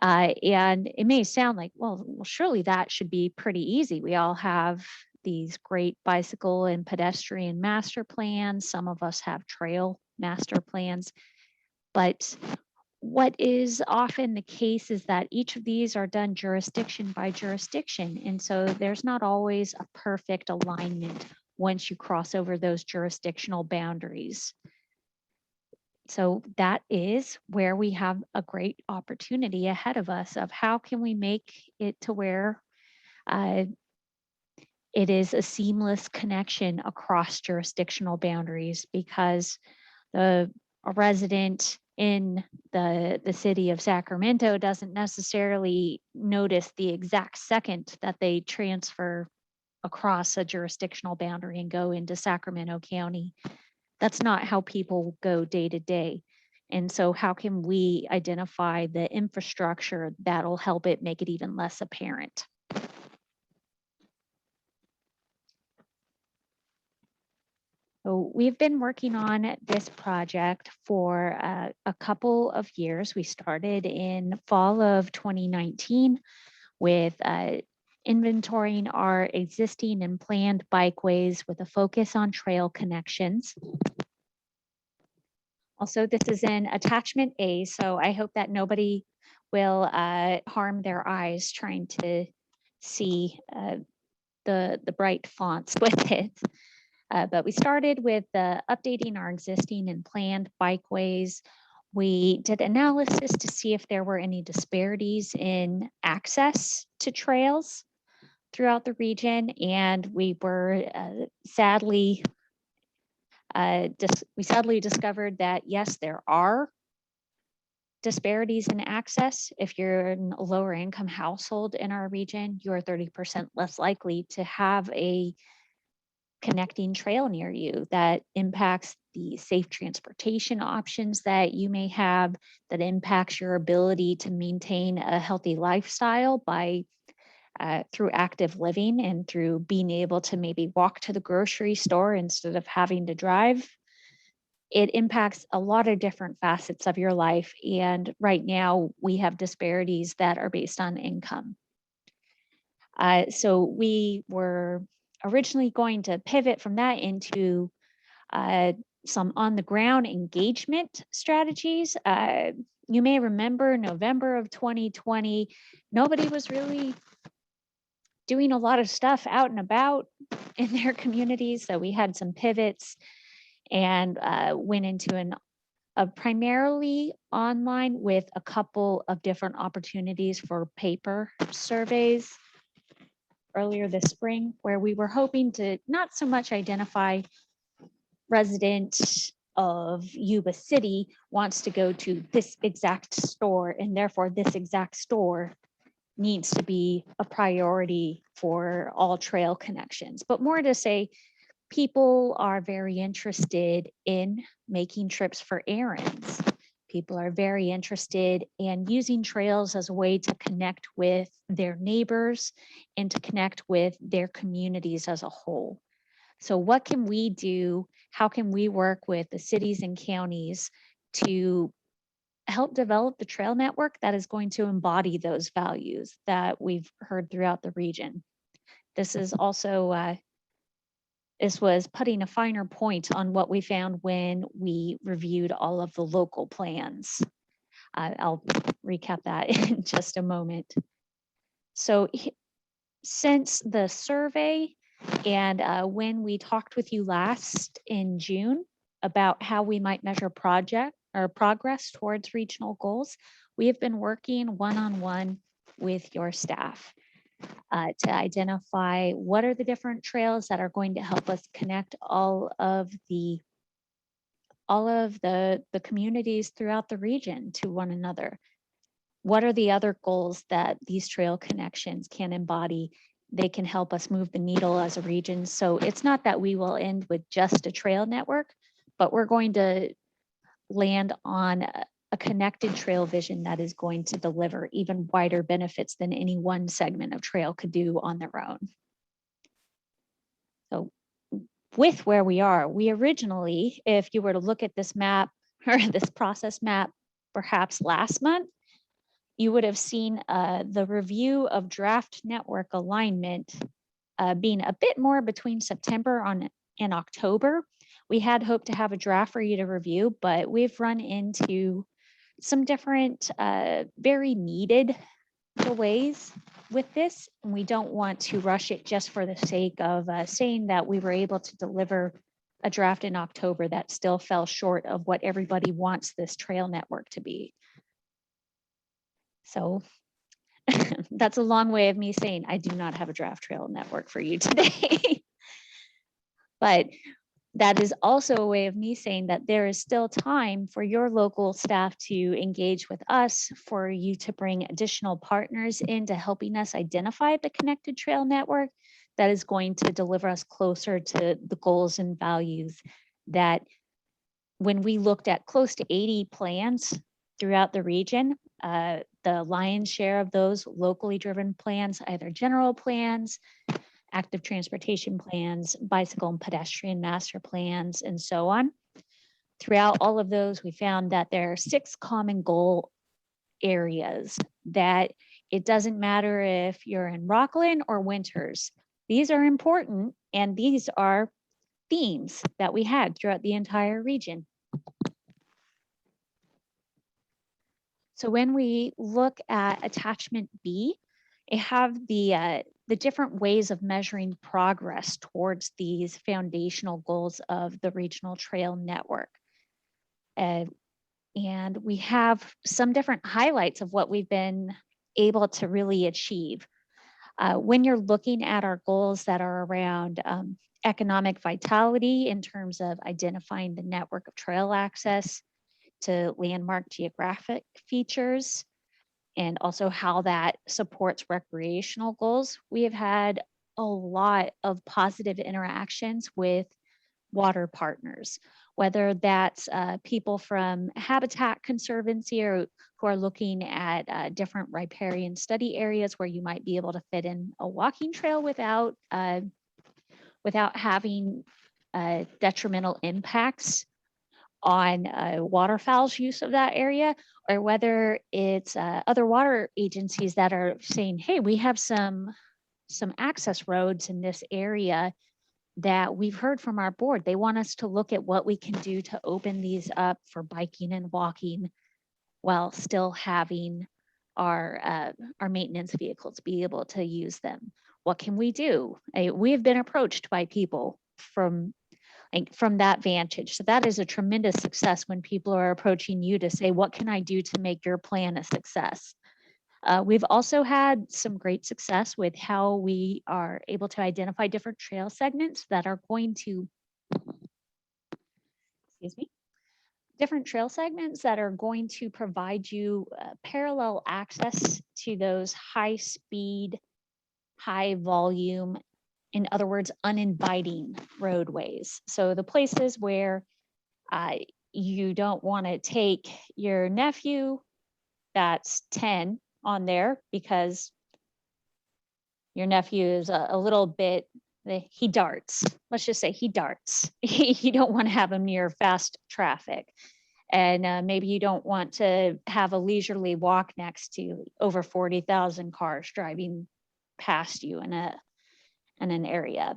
And it may sound like, well, surely that should be pretty easy. We all have these great bicycle and pedestrian master plans. Some of us have trail master plans. But what is often the case is that each of these are done jurisdiction by jurisdiction. And so there's not always a perfect alignment once you cross over those jurisdictional boundaries. So that is where we have a great opportunity ahead of us of how can we make it to where it is a seamless connection across jurisdictional boundaries, because a resident in the city of Sacramento doesn't necessarily notice the exact second that they transfer across a jurisdictional boundary and go into Sacramento County. That's not how people go day to day. And so how can we identify the infrastructure that'll help it make it even less apparent? So we've been working on this project for a couple of years. We started in fall of 2019 with inventorying our existing and planned bikeways with a focus on trail connections. Also, this is in attachment A, so I hope that nobody will harm their eyes trying to see the bright fonts with it. But we started with updating our existing and planned bikeways. We did analysis to see if there were any disparities in access to trails throughout the region, and we were sadly discovered that yes, there are disparities in access. If you're in a lower income household in our region, you are 30% less likely to have a connecting trail near you that impacts the safe transportation options that you may have, that impacts your ability to maintain a healthy lifestyle by through active living and through being able to maybe walk to the grocery store instead of having to drive. It impacts a lot of different facets of your life. And right now we have disparities that are based on income. So we were originally going to pivot from that into some on the ground engagement strategies. You may remember November of 2020, nobody was really doing a lot of stuff out and about in their communities. So we had some pivots and went into an primarily online with a couple of different opportunities for paper surveys earlier this spring, where we were hoping to not so much identify residents of Yuba City wants to go to this exact store, and therefore this exact store needs to be a priority for all trail connections, but more to say people are very interested in making trips for errands. People are very interested in using trails as a way to connect with their neighbors and to connect with their communities as a whole. So what can we do? How can we work with the cities and counties to help develop the trail network that is going to embody those values that we've heard throughout the region? This is also, this was putting a finer point on what we found when we reviewed all of the local plans. I'll recap that in just a moment. So since the survey and when we talked with you last in June about how we might measure progress towards regional goals, we have been working one-on-one with your staff to identify what are the different trails that are going to help us connect all of the communities throughout the region to one another. What are the other goals that these trail connections can embody? They can help us move the needle as a region. So it's not that we will end with just a trail network, but we're going to land on a connected trail vision that is going to deliver even wider benefits than any one segment of trail could do on their own. So with where we are, we originally, if you were to look at this map or this process map, perhaps last month, you would have seen the review of draft network alignment being a bit more between September and October. We had hoped to have a draft for you to review, but we've run into some different very needed delays with this. And we don't want to rush it just for the sake of saying that we were able to deliver a draft in October that still fell short of what everybody wants this trail network to be. So that's a long way of me saying I do not have a draft trail network for you today. But that is also a way of me saying that there is still time for your local staff to engage with us, for you to bring additional partners into helping us identify the connected trail network that is going to deliver us closer to the goals and values that when we looked at close to 80 plans throughout the region, the lion's share of those locally driven plans, either general plans, active transportation plans, bicycle and pedestrian master plans, and so on. Throughout all of those, we found that there are 6 common goal areas that it doesn't matter if you're in Rockland or Winters. These are important, and these are themes that we had throughout the entire region. So when we look at attachment B, it have the different ways of measuring progress towards these foundational goals of the regional trail network. And we have some different highlights of what we've been able to really achieve. When you're looking at our goals that are around economic vitality in terms of identifying the network of trail access to landmark geographic features, and also how that supports recreational goals, we have had a lot of positive interactions with water partners, whether that's people from Habitat Conservancy or who are looking at different riparian study areas where you might be able to fit in a walking trail without having detrimental impacts on waterfowl's use of that area, or whether it's other water agencies that are saying, hey, we have some access roads in this area that we've heard from our board. They want us to look at what we can do to open these up for biking and walking while still having our maintenance vehicles be able to use them. What can we do? We have been approached by people from like from that vantage. So that is a tremendous success when people are approaching you to say, what can I do to make your plan a success? We've also had some great success with how we are able to identify different trail segments that are going to, excuse me, different trail segments that are going to provide you parallel access to those high speed, high volume, in other words, uninviting roadways. So the places where you don't want to take your nephew that's 10 on there because your nephew is a little bit, he darts. Let's just say he darts. You don't want to have him near fast traffic. And maybe you don't want to have a leisurely walk next to over 40,000 cars driving past you in an area.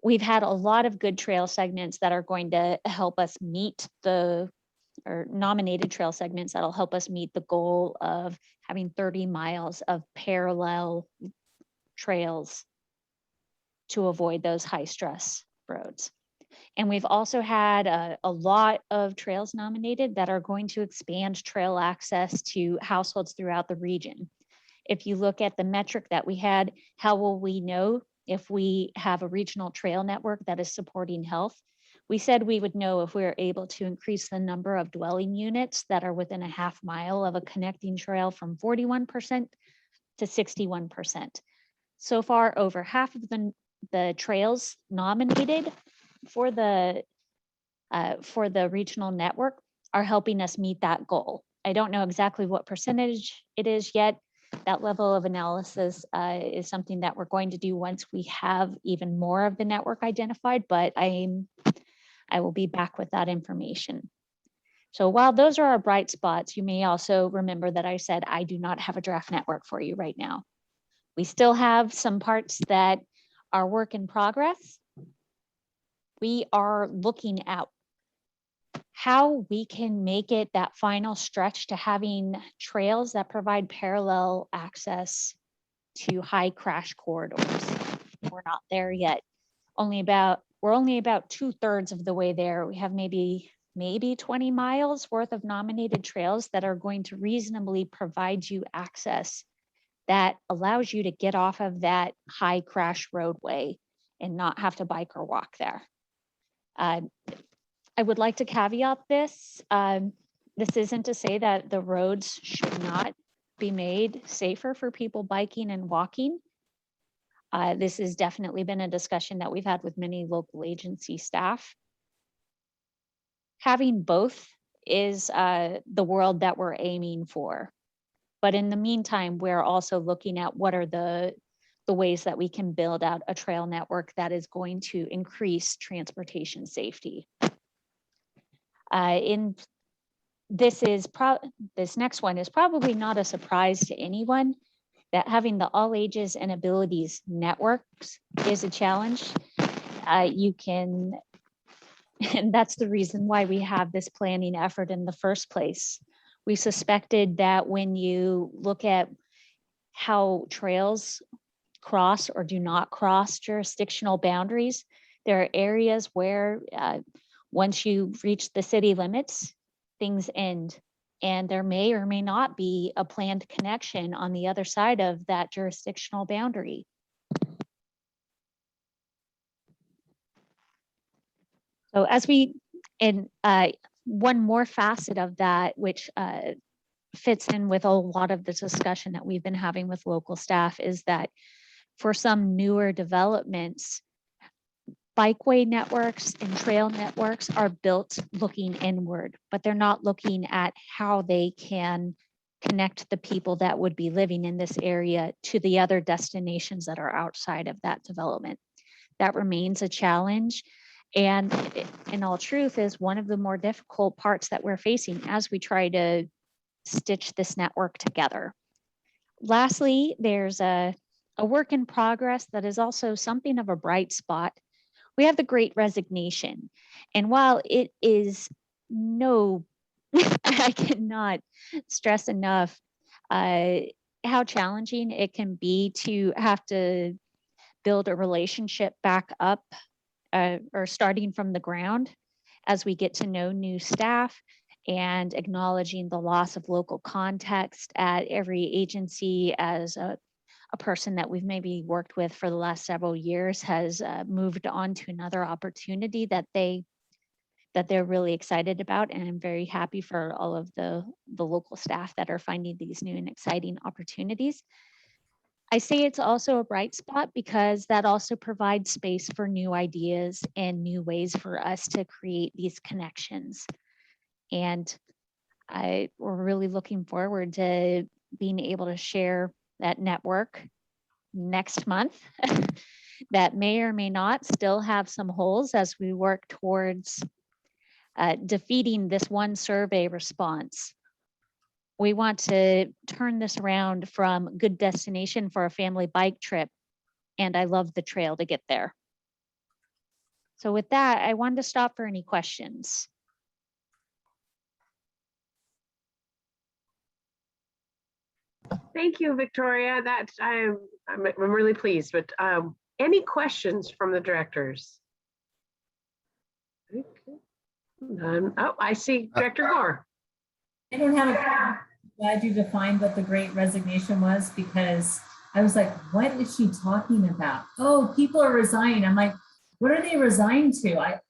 We've had a lot of good trail segments that are going to help us meet or nominated trail segments that'll help us meet the goal of having 30 miles of parallel trails to avoid those high stress roads. And we've also had a lot of trails nominated that are going to expand trail access to households throughout the region. If you look at the metric that we had, how will we know if we have a regional trail network that is supporting health? We said we would know if we are able to increase the number of dwelling units that are within a half mile of a connecting trail from 41% to 61%. So far, over half of the trails nominated for the regional network are helping us meet that goal. I don't know exactly what percentage it is yet. That level of analysis is something that we're going to do once we have even more of the network identified, but I will be back with that information. So while those are our bright spots, you may also remember that I said I do not have a draft network for you right now. We still have some parts that are work in progress. We are looking at how we can make it that final stretch to having trails that provide parallel access to high crash corridors. We're not there yet. We're only about 2/3 of the way there. We have maybe 20 miles worth of nominated trails that are going to reasonably provide you access that allows you to get off of that high crash roadway and not have to bike or walk there. I would like to caveat this. This isn't to say that the roads should not be made safer for people biking and walking. This has definitely been a discussion that we've had with many local agency staff. Having both is the world that we're aiming for. But in the meantime, we're also looking at what are the ways that we can build out a trail network that is going to increase transportation safety. This next one is probably not a surprise to anyone, that having the all ages and abilities networks is a challenge. And that's the reason why we have this planning effort in the first place. We suspected that when you look at how trails cross or do not cross jurisdictional boundaries, there are areas where once you reach the city limits, things end. And there may or may not be a planned connection on the other side of that jurisdictional boundary. So one more facet of that, which fits in with a lot of the discussion that we've been having with local staff, is that for some newer developments, bikeway networks and trail networks are built looking inward, but they're not looking at how they can connect the people that would be living in this area to the other destinations that are outside of that development. That remains a challenge. And in all truth, is one of the more difficult parts that we're facing as we try to stitch this network together. Lastly, there's a work in progress that is also something of a bright spot. We have the Great Resignation. And while it is I cannot stress enough how challenging it can be to have to build a relationship back up or starting from the ground as we get to know new staff and acknowledging the loss of local context at every agency as a person that we've maybe worked with for the last several years has moved on to another opportunity that they're really excited about. And I'm very happy for all of the local staff that are finding these new and exciting opportunities. I say it's also a bright spot because that also provides space for new ideas and new ways for us to create these connections. And we're really looking forward to being able to share that network next month that may or may not still have some holes as we work towards defeating this one survey response. We want to turn this around from good destination for a family bike trip, and I love the trail to get there. So with that, I wanted to stop for any questions. Thank you, Victoria. I'm really pleased, but any questions from the directors? Oh, I see Director Gore. I don't have a glad you defined what the great resignation was, because I was like, what is she talking about? Oh, people are resigning. I'm like, what are they resigning to?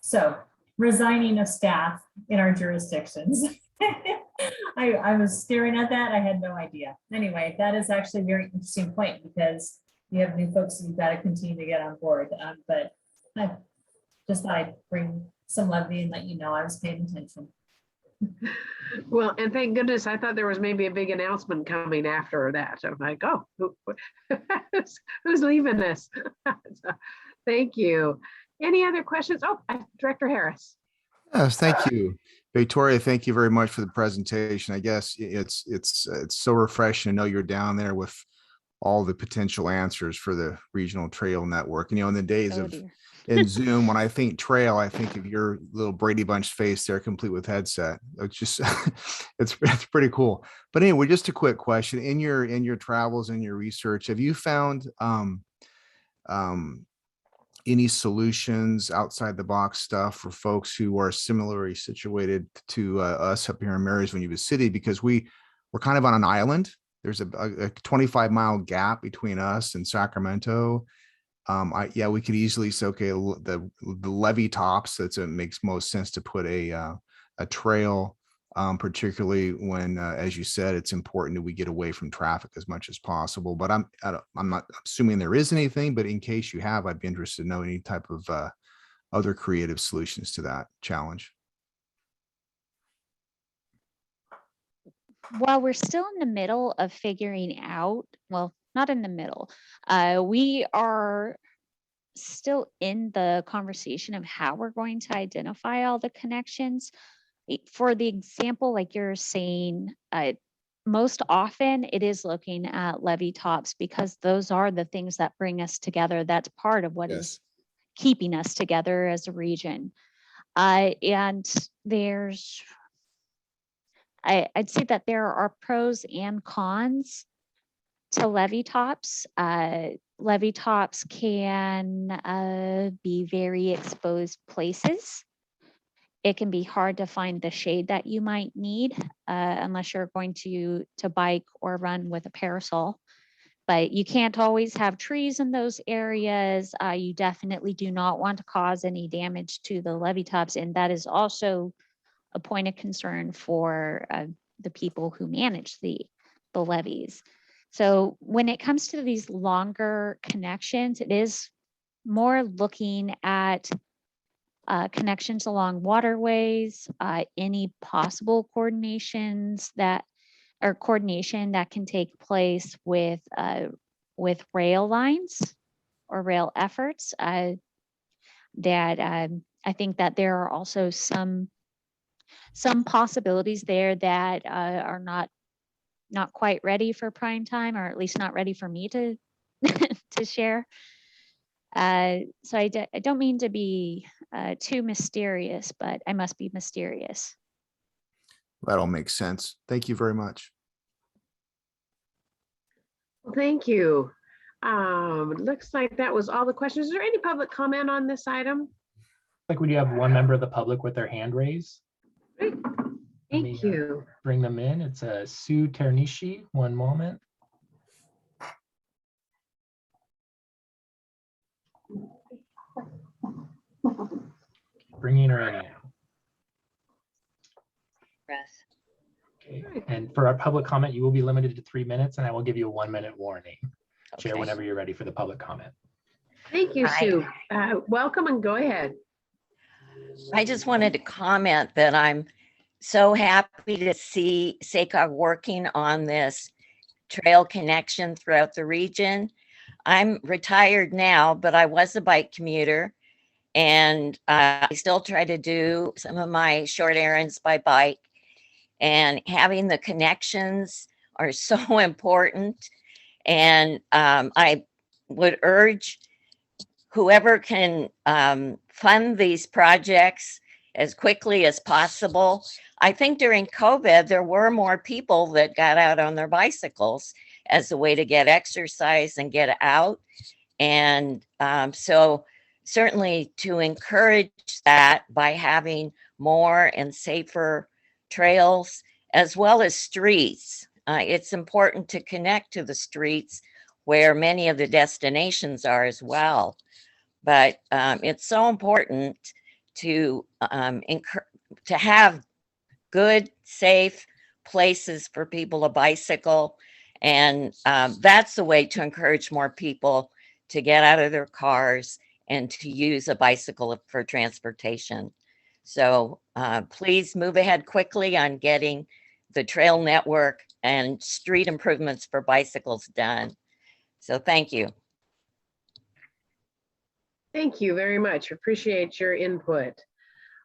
So resigning of staff in our jurisdictions. I was staring at that. I had no idea. Anyway, that is actually a very interesting point because you have new folks that you've got to continue to get on board. But I just thought I'd bring some levity and let you know I was paying attention. Well, and thank goodness, I thought there was maybe a big announcement coming after that. I'm like, oh, who's leaving this? So, thank you. Any other questions? Oh, Director Harris. Yes, thank you. Victoria, thank you very much for the presentation. I guess it's so refreshing to know you're down there with all the potential answers for the regional trail network. You know, in the days of in Zoom, when I think trail, I think of your little Brady Bunch face there, complete with headset. It's just it's pretty cool. But anyway, just a quick question: in your travels and your research, have you found any solutions outside the box stuff for folks who are similarly situated to us up here in Marysville Yuba City? Because we're kind of on an island. There's a 25-mile gap between us and Sacramento. Yeah, we could easily say, okay, the levee tops, it makes most sense to put a trail, particularly when, as you said, it's important that we get away from traffic as much as possible. But I'm not assuming there is anything, but in case you have, I'd be interested to know any type of other creative solutions to that challenge. While we're still in the middle of figuring out, well, not in the middle, we are still in the conversation of how we're going to identify all the connections. For the example, like you're saying, most often it is looking at levee tops because those are the things that bring us together. That's part of what is keeping us together as a region. And there's, I'd say that there are pros and cons to levee tops. Levee tops can be very exposed places. It can be hard to find the shade that you might need unless you're going to bike or run with a parasol. But you can't always have trees in those areas. You definitely do not want to cause any damage to the levee tops. And that is also a point of concern for the people who manage the levees. So when it comes to these longer connections, it is more looking at connections along waterways, any possible coordination that can take place with rail lines or rail efforts. I think that there are also some possibilities there that are not quite ready for prime time, or at least not ready for me to to share. So I don't mean to be too mysterious, but I must be mysterious. That all makes sense. Thank you very much. Well, thank you. Looks like that was all the questions. Is there any public comment on this item? Like we do have one member of the public with their hand raised. Great. Let me, Thank you. bring them in. It's Sue Ternishi. One moment. Bringing her in now. Okay. And for our public comment, you will be limited to 3 minutes, and I will give you a 1-minute warning. Chair, Okay. whenever you're ready for the public comment. Thank you, Hi. Sue. Welcome and go ahead. I just wanted to comment that I'm so happy to see Seiko working on this trail connection throughout the region. I'm retired now, but I was a bike commuter, and I still try to do some of my short errands by bike. And having the connections are so important. And I would urge whoever can fund these projects as quickly as possible. I think during COVID, there were more people that got out on their bicycles as a way to get exercise and get out. And so certainly to encourage that by having more and safer trails, as well as streets. It's important to connect to the streets where many of the destinations are as well. But it's so important to have good, safe places for people to bicycle. And that's the way to encourage more people to get out of their cars and to use a bicycle for transportation. So please move ahead quickly on getting the trail network and street improvements for bicycles done. So thank you. Thank you very much. Appreciate your input.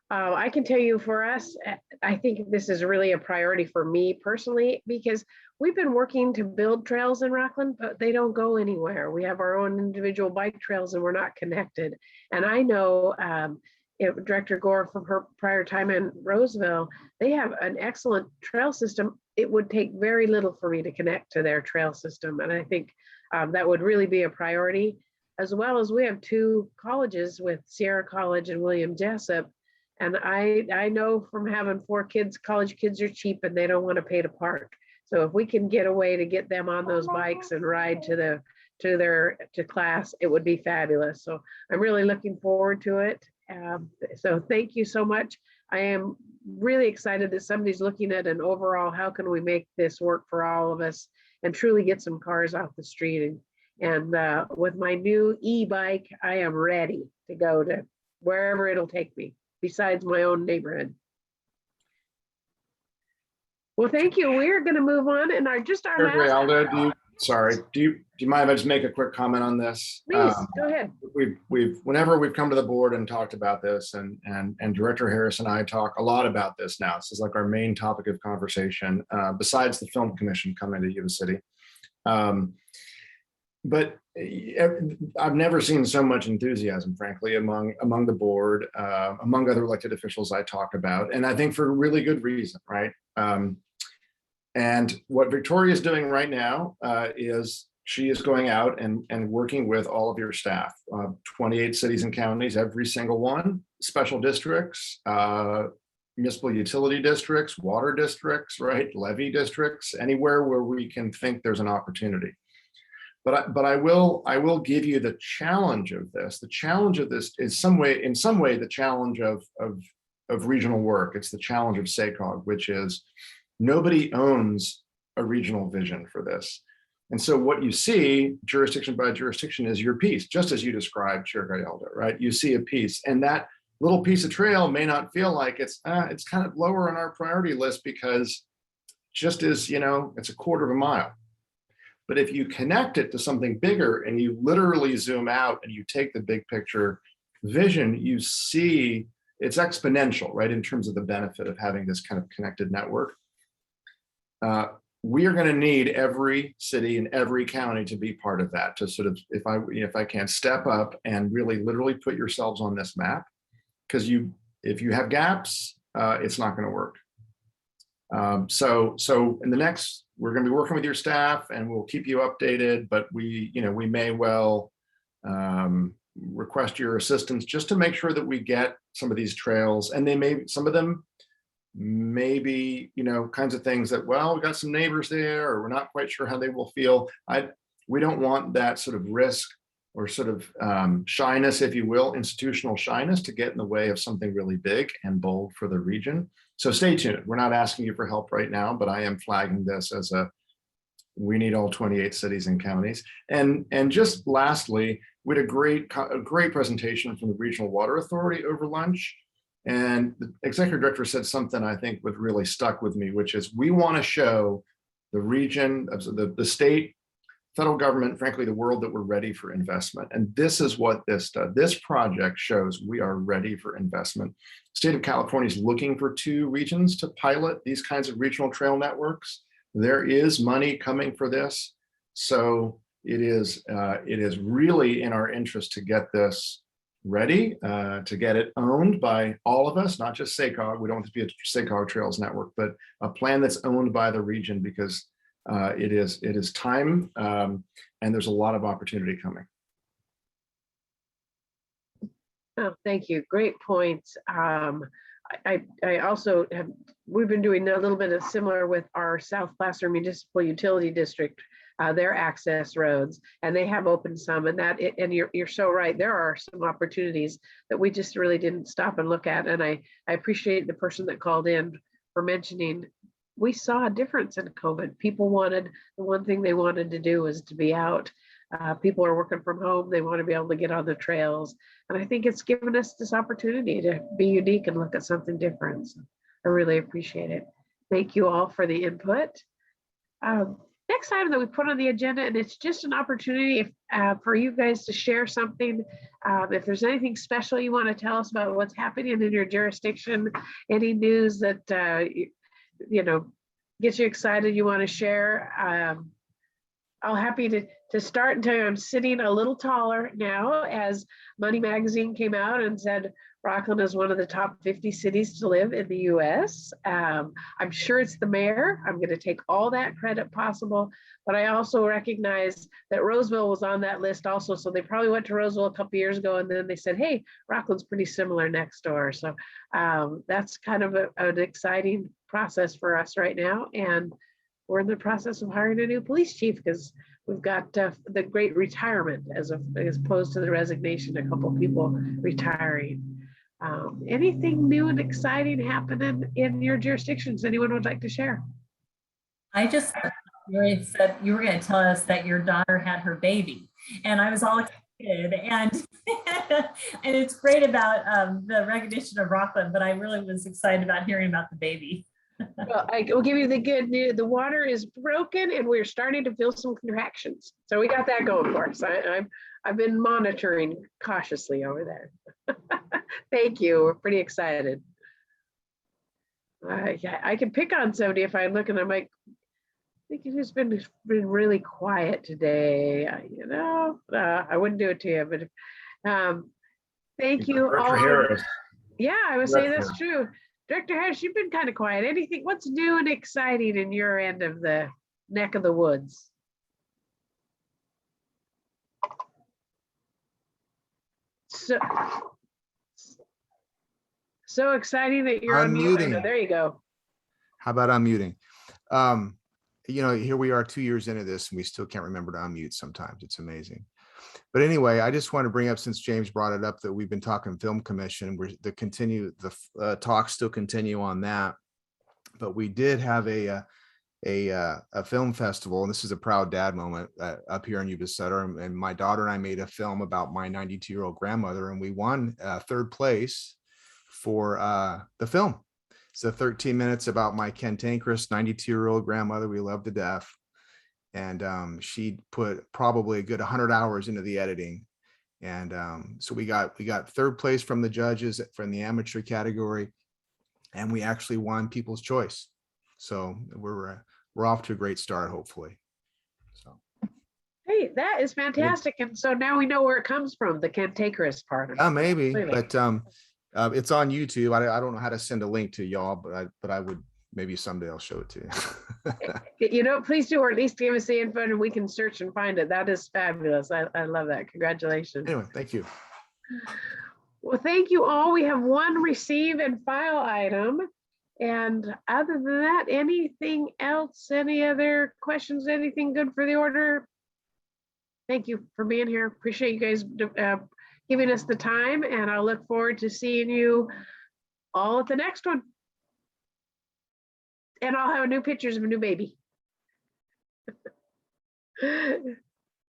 I can tell you for us, I think this is really a priority for me personally, because we've been working to build trails in Rockland, but they don't go anywhere. We have our own individual bike trails and we're not connected. And I know Director Gore from her prior time in Roseville, they have an excellent trail system. It would take very little for me to connect to their trail system. And I think that would really be a priority, as well as we have 2 colleges with Sierra College and William Jessup. And I know from having 4 kids, college kids are cheap and they don't want to pay to park. So if we can get a way to get them on those bikes and ride to class, it would be fabulous. So I'm really looking forward to it. So thank you so much. I am really excited that somebody's looking at an overall, how can we make this work for all of us and truly get some cars off the street. And with my new e-bike, I am ready to go to wherever it'll take me, besides my own neighborhood. Well, thank you. We're going to move on, and our last. Aldo, do you mind if I just make a quick comment on this? Please, go ahead. Whenever we've come to the board and talked about this, and Director Harris and I talk a lot about this now. This is like our main topic of conversation, besides the Film Commission coming to Yuba City. But I've never seen so much enthusiasm, frankly, among the board, among other elected officials I talk about, and I think for really good reason, right? And what Victoria is doing right now is she is going out and working with all of your staff, 28 cities and counties, every single one, special districts, municipal utility districts, water districts, right? Levy districts, anywhere where we can think there's an opportunity. But I will give you the challenge of this. The challenge of this is in some way the challenge of regional work. It's the challenge of SACOG, which is nobody owns a regional vision for this. And so what you see jurisdiction by jurisdiction is your piece, just as you described, Chair Gallardo, right? You see a piece, and that little piece of trail may not feel like it's kind of lower on our priority list because just as, it's a quarter of a mile. But if you connect it to something bigger and you literally zoom out and you take the big picture vision, you see it's exponential, right? In terms of the benefit of having this kind of connected network. We are going to need every city and every county to be part of that, to sort of, if I can step up and really literally put yourselves on this map, because if you have gaps, it's not going to work. So in the next we're going to be working with your staff and we'll keep you updated, but we may well request your assistance just to make sure that we get some of these trails, and some of them maybe, kinds of things that, well, we got some neighbors there, or we're not quite sure how they will feel. We don't want that sort of risk or sort of shyness, if you will, institutional shyness, to get in the way of something really big and bold for the region. So stay tuned. We're not asking you for help right now, but I am flagging this as we need all 28 cities and counties. And just lastly, we had a great presentation from the Regional Water Authority over lunch. And the executive director said something I think was really stuck with me, which is we want to show the region, the state, federal government, frankly, the world, that we're ready for investment. And this is what this does. This project shows we are ready for investment. State of California is looking for 2 regions to pilot these kinds of regional trail networks. There is money coming for this. So it is really in our interest to get this ready, to get it owned by all of us, not just SACOG. We don't want this to be a SACOG Trails network, but a plan that's owned by the region, because it is time, and there's a lot of opportunity coming. Oh, thank you. Great points. I also we've been doing a little bit of similar with our South Placer Municipal Utility District, their access roads, and they have opened some, and you're so right. There are some opportunities that we just really didn't stop and look at. And I appreciate the person that called in for mentioning, we saw a difference in COVID. People the one thing they wanted to do was to be out. People are working from home. They want to be able to get on the trails. And I think it's given us this opportunity to be unique and look at something different. So I really appreciate it. Thank you all for the input. Next item that we put on the agenda, and it's just an opportunity for you guys to share something. If there's anything special you want to tell us about what's happening in your jurisdiction, any news that gets you excited, you want to share. I'm happy to start and tell you I'm sitting a little taller now, as Money Magazine came out and said Rockland is one of the top 50 cities to live in the US. I'm sure it's the mayor. I'm going to take all that credit possible, but I also recognize that Roseville was on that list also. So they probably went to Roseville a couple years ago, and then they said, hey, Rockland's pretty similar next door. So that's kind of an exciting process for us right now. And we're in the process of hiring a new police chief, because we've got the great retirement as opposed to the resignation, a couple people retiring. Anything new and exciting happening in your jurisdictions anyone would like to share? I just, you said you were going to tell us that your daughter had her baby, and I was all excited, and and it's great about the recognition of Rockland, but I really was excited about hearing about the baby. Well, I will give you the good news. The water is broken and we're starting to feel some contractions. So we got that going for us. I've been monitoring cautiously over there. Thank you. We're pretty excited. Yeah, I can pick on somebody if I look, and I'm like, I think it's been really quiet today. I wouldn't do it to you, but thank you all. Harris. Yeah, I would say that's true. Director Harris, you've been kind of quiet. Anything, what's new and exciting in your end of the neck of the woods? So exciting that you're unmuting. There you go. How about unmuting? Here we are 2 years into this and we still can't remember to unmute sometimes. It's amazing. But anyway, I just want to bring up, since James brought it up, that we've been talking film commission. The talks still continue on that. But we did have a film festival, and this is a proud dad moment up here in Yuba Sutter. And my daughter and I made a film about my 92-year-old grandmother, and we won 3rd place for the film. So 13 minutes about my cantankerous 92-year-old grandmother we love to death. And she put probably a good 100 hours into the editing. And so we got 3rd place from the judges from the amateur category, and we actually won People's Choice. So we're off to a great start, hopefully. So. Hey, that is fantastic. And so now we know where it comes from, the cantankerous part of it. Maybe, but it's on YouTube. I don't know how to send a link to y'all, but I would Maybe someday I'll show it to you. You know, please do, or at least give us the info and we can search and find it. That is fabulous. I love that. Congratulations. Anyway, thank you. Well, thank you all. We have one receive and file item. And other than that, anything else? Any other questions? Anything good for the order? Thank you for being here. Appreciate you guys giving us the time, and I look forward to seeing you all at the next one. And I'll have new pictures of a new baby.